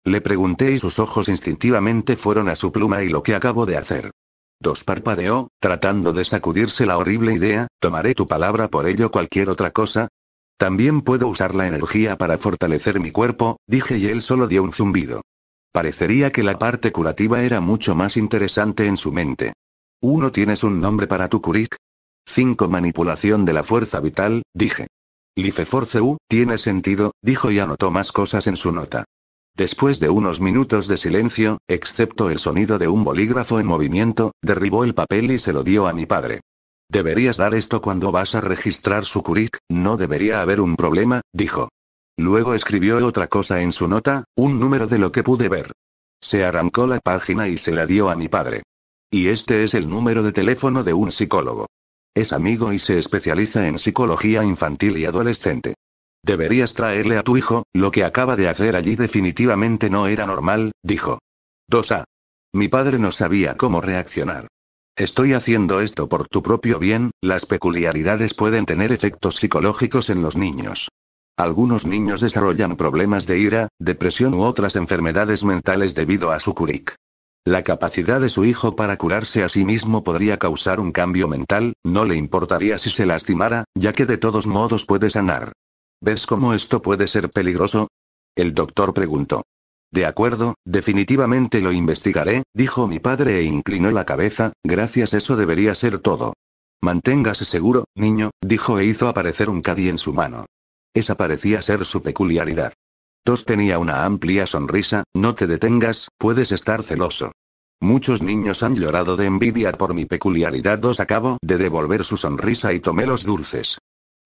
S1: Le pregunté y sus ojos instintivamente fueron a su pluma y lo que acabo de hacer. 2 parpadeó, tratando de sacudirse la horrible idea, ¿tomaré tu palabra por ello cualquier otra cosa? También puedo usar la energía para fortalecer mi cuerpo, dije y él solo dio un zumbido. Parecería que la parte curativa era mucho más interesante en su mente. ¿1 tienes un nombre para tu curik? 5 manipulación de la fuerza vital, dije. Lifeforce tiene sentido, dijo y anotó más cosas en su nota. Después de unos minutos de silencio, excepto el sonido de un bolígrafo en movimiento, derribó el papel y se lo dio a mi padre. Deberías dar esto cuando vas a registrar su curik, no debería haber un problema, dijo. Luego escribió otra cosa en su nota, un número de lo que pude ver. Se arrancó la página y se la dio a mi padre. Y este es el número de teléfono de un psicólogo. Es amigo y se especializa en psicología infantil y adolescente. Deberías traerle a tu hijo, lo que acaba de hacer allí definitivamente no era normal, dijo. 2A. Mi padre no sabía cómo reaccionar. Estoy haciendo esto por tu propio bien, las peculiaridades pueden tener efectos psicológicos en los niños. Algunos niños desarrollan problemas de ira, depresión u otras enfermedades mentales debido a su curik. La capacidad de su hijo para curarse a sí mismo podría causar un cambio mental, no le importaría si se lastimara, ya que de todos modos puede sanar. ¿Ves cómo esto puede ser peligroso? El doctor preguntó. De acuerdo, definitivamente lo investigaré, dijo mi padre e inclinó la cabeza, gracias, eso debería ser todo. Manténgase seguro, niño, dijo e hizo aparecer un caddy en su mano. Esa parecía ser su peculiaridad. 2 tenía una amplia sonrisa, no te detengas, puedes estar celoso. Muchos niños han llorado de envidia por mi peculiaridad. 2 acabo de devolver su sonrisa y tomé los dulces.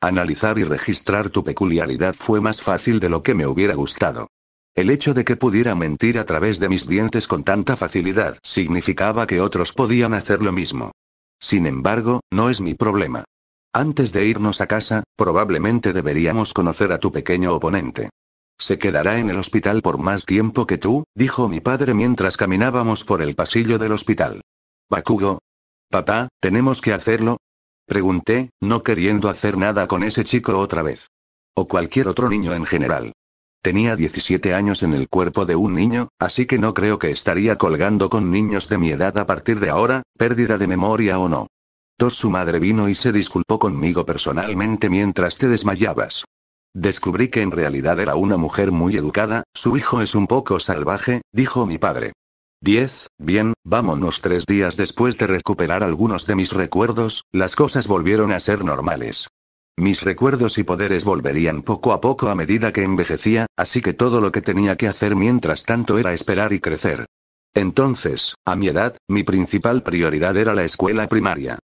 S1: Analizar y registrar tu peculiaridad fue más fácil de lo que me hubiera gustado. El hecho de que pudiera mentir a través de mis dientes con tanta facilidad significaba que otros podían hacer lo mismo. Sin embargo, no es mi problema. Antes de irnos a casa, probablemente deberíamos conocer a tu pequeño oponente. Se quedará en el hospital por más tiempo que tú, dijo mi padre mientras caminábamos por el pasillo del hospital. Bakugo. Papá, ¿tenemos que hacerlo? Pregunté, no queriendo hacer nada con ese chico otra vez. O cualquier otro niño en general. Tenía 17 años en el cuerpo de un niño, así que no creo que estaría colgando con niños de mi edad a partir de ahora, pérdida de memoria o no. Su madre vino y se disculpó conmigo personalmente mientras te desmayabas. Descubrí que en realidad era una mujer muy educada, su hijo es un poco salvaje, dijo mi padre. 10, bien, vámonos. 3 días después de recuperar algunos de mis recuerdos, las cosas volvieron a ser normales. Mis recuerdos y poderes volverían poco a poco a medida que envejecía, así que todo lo que tenía que hacer mientras tanto era esperar y crecer. Entonces, a mi edad, mi principal prioridad era la escuela primaria.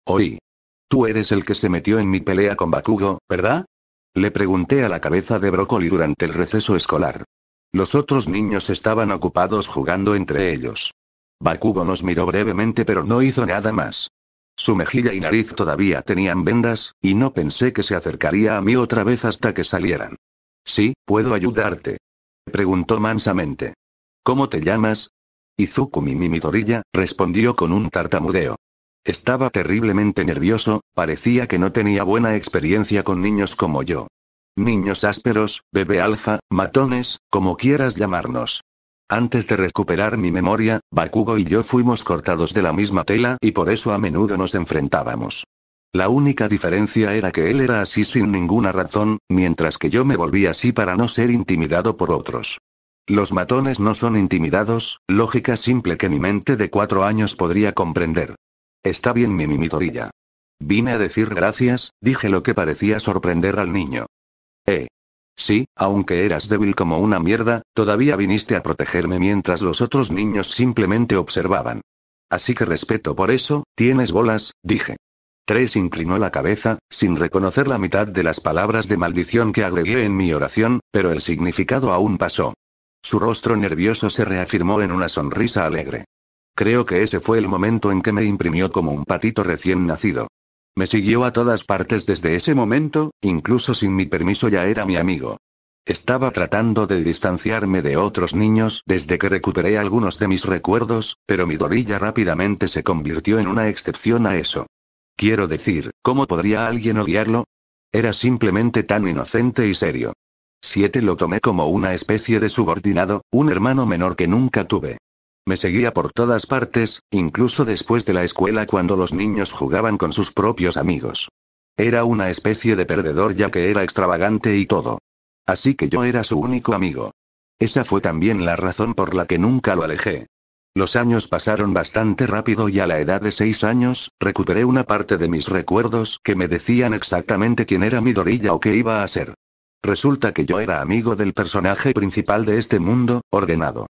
S1: Oí. Tú eres el que se metió en mi pelea con Bakugo, ¿verdad? Le pregunté a la cabeza de brócoli durante el receso escolar. Los otros niños estaban ocupados jugando entre ellos. Bakugo nos miró brevemente pero no hizo nada más. Su mejilla y nariz todavía tenían vendas, y no pensé que se acercaría a mí otra vez hasta que salieran. Sí, ¿puedo ayudarte? Preguntó mansamente. ¿Cómo te llamas? Izukumi Midoriya, respondió con un tartamudeo. Estaba terriblemente nervioso, parecía que no tenía buena experiencia con niños como yo. Niños ásperos, bebé alfa, matones, como quieras llamarnos. Antes de recuperar mi memoria, Bakugo y yo fuimos cortados de la misma tela y por eso a menudo nos enfrentábamos. La única diferencia era que él era así sin ninguna razón, mientras que yo me volví así para no ser intimidado por otros. Los matones no son intimidados, lógica simple que mi mente de 4 años podría comprender. Está bien, mi Midoriya. Vine a decir gracias, dije, lo que parecía sorprender al niño. Sí, aunque eras débil como una mierda, todavía viniste a protegerme mientras los otros niños simplemente observaban. Así que respeto por eso, tienes bolas, dije. 3 inclinó la cabeza, sin reconocer la mitad de las palabras de maldición que agregué en mi oración, pero el significado aún pasó. Su rostro nervioso se reafirmó en una sonrisa alegre. Creo que ese fue el momento en que me imprimió como un patito recién nacido. Me siguió a todas partes desde ese momento, incluso sin mi permiso ya era mi amigo. Estaba tratando de distanciarme de otros niños desde que recuperé algunos de mis recuerdos, pero Midoriya rápidamente se convirtió en una excepción a eso. Quiero decir, ¿cómo podría alguien odiarlo? Era simplemente tan inocente y serio. 7 Lo tomé como una especie de subordinado, un hermano menor que nunca tuve. Me seguía por todas partes, incluso después de la escuela cuando los niños jugaban con sus propios amigos. Era una especie de perdedor ya que era extravagante y todo. Así que yo era su único amigo. Esa fue también la razón por la que nunca lo alejé. Los años pasaron bastante rápido y a la edad de 6 años, recuperé una parte de mis recuerdos que me decían exactamente quién era Midoriya o qué iba a ser. Resulta que yo era amigo del personaje principal de este mundo, ordenado.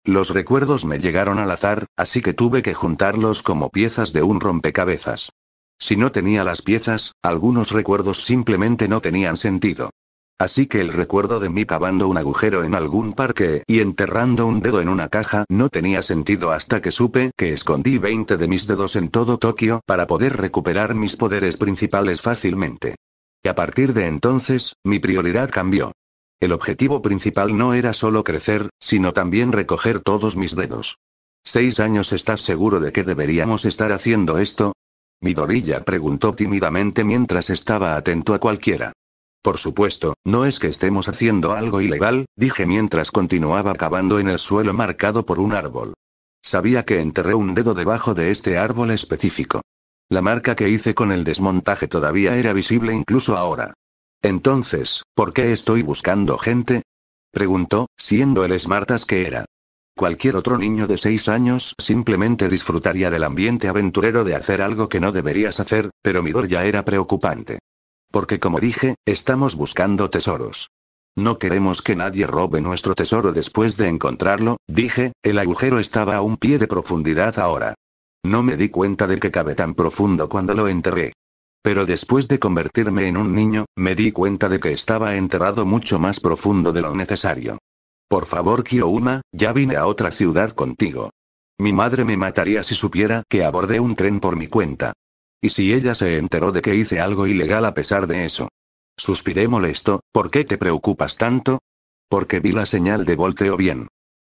S1: Los recuerdos me llegaron al azar, así que tuve que juntarlos como piezas de un rompecabezas. Si no tenía las piezas, algunos recuerdos simplemente no tenían sentido. Así que el recuerdo de mí cavando un agujero en algún parque y enterrando un dedo en una caja no tenía sentido hasta que supe que escondí 20 de mis dedos en todo Tokio para poder recuperar mis poderes principales fácilmente. Y a partir de entonces, mi prioridad cambió. El objetivo principal no era solo crecer, sino también recoger todos mis dedos. 6 años. ¿Estás seguro de que deberíamos estar haciendo esto? Midoriya preguntó tímidamente mientras estaba atento a cualquiera. Por supuesto, no es que estemos haciendo algo ilegal, dije mientras continuaba cavando en el suelo marcado por un árbol. Sabía que enterré un dedo debajo de este árbol específico. La marca que hice con el desmontaje todavía era visible incluso ahora. Entonces, ¿por qué estoy buscando gente? Preguntó, siendo el smartass que era. Cualquier otro niño de 6 años simplemente disfrutaría del ambiente aventurero de hacer algo que no deberías hacer, pero Midoriya era preocupante. Porque como dije, estamos buscando tesoros. No queremos que nadie robe nuestro tesoro después de encontrarlo, dije, el agujero estaba a 1 pie de profundidad ahora. No me di cuenta de que cabe tan profundo cuando lo enterré. Pero después de convertirme en un niño, me di cuenta de que estaba enterrado mucho más profundo de lo necesario. Por favor, Kyouma, ya vine a otra ciudad contigo. Mi madre me mataría si supiera que abordé un tren por mi cuenta. ¿Y si ella se enteró de que hice algo ilegal a pesar de eso? Suspiré molesto. ¿Por qué te preocupas tanto? Porque vi la señal de volteo bien.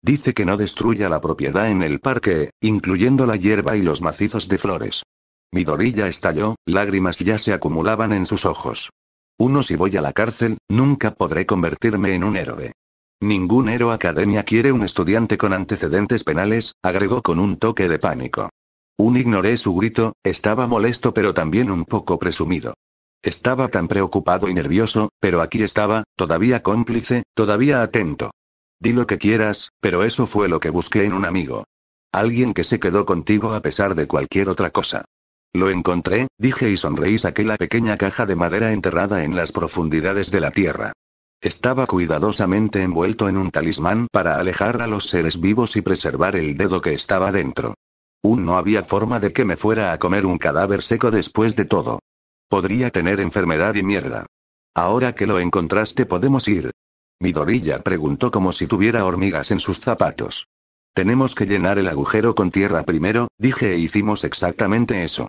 S1: Dice que no destruya la propiedad en el parque, incluyendo la hierba y los macizos de flores. Midoriya estalló, lágrimas ya se acumulaban en sus ojos. Si voy a la cárcel, nunca podré convertirme en un héroe. Ningún Hero Academia quiere un estudiante con antecedentes penales, agregó con un toque de pánico. Ignoré su grito, estaba molesto pero también un poco presumido. Estaba tan preocupado y nervioso, pero aquí estaba, todavía cómplice, todavía atento. Di lo que quieras, pero eso fue lo que busqué en un amigo. Alguien que se quedó contigo a pesar de cualquier otra cosa. Lo encontré, dije y sonreí. Saqué la pequeña caja de madera enterrada en las profundidades de la tierra. Estaba cuidadosamente envuelto en un talismán para alejar a los seres vivos y preservar el dedo que estaba dentro. No había forma de que me fuera a comer un cadáver seco después de todo. Podría tener enfermedad y mierda. Ahora que lo encontraste, ¿podemos ir? Midoriya preguntó como si tuviera hormigas en sus zapatos. Tenemos que llenar el agujero con tierra primero, dije e hicimos exactamente eso.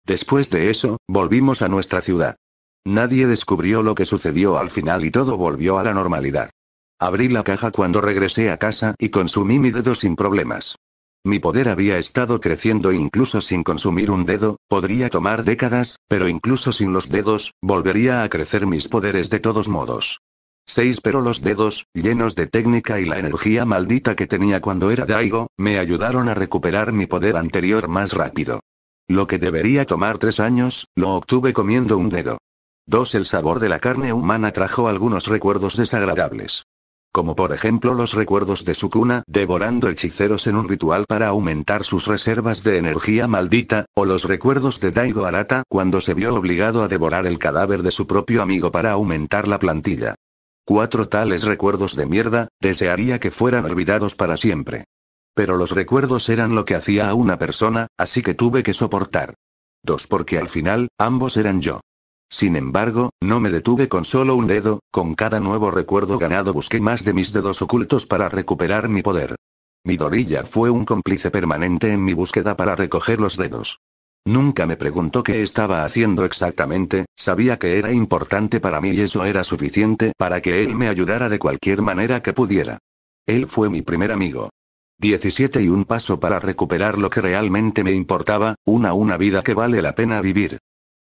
S1: Después de eso, volvimos a nuestra ciudad. Nadie descubrió lo que sucedió al final y todo volvió a la normalidad. Abrí la caja cuando regresé a casa y consumí mi dedo sin problemas. Mi poder había estado creciendo e incluso sin consumir un dedo, podría tomar décadas, pero incluso sin los dedos, volvería a crecer mis poderes de todos modos. 6 Pero los dedos, llenos de técnica y la energía maldita que tenía cuando era Daigo, me ayudaron a recuperar mi poder anterior más rápido. Lo que debería tomar 3 años, lo obtuve comiendo un dedo. 2 El sabor de la carne humana trajo algunos recuerdos desagradables. Como por ejemplo los recuerdos de Sukuna devorando hechiceros en un ritual para aumentar sus reservas de energía maldita, o los recuerdos de Daigo Arata cuando se vio obligado a devorar el cadáver de su propio amigo para aumentar la plantilla. 4 Tales recuerdos de mierda, desearía que fueran olvidados para siempre. Pero los recuerdos eran lo que hacía a una persona, así que tuve que soportar. 2 porque al final, ambos eran yo. Sin embargo, no me detuve con solo un dedo, con cada nuevo recuerdo ganado busqué más de mis dedos ocultos para recuperar mi poder. Midoriya fue un cómplice permanente en mi búsqueda para recoger los dedos. Nunca me preguntó qué estaba haciendo exactamente, sabía que era importante para mí y eso era suficiente para que él me ayudara de cualquier manera que pudiera. Él fue mi primer amigo. 17 y un paso para recuperar lo que realmente me importaba, una vida que vale la pena vivir.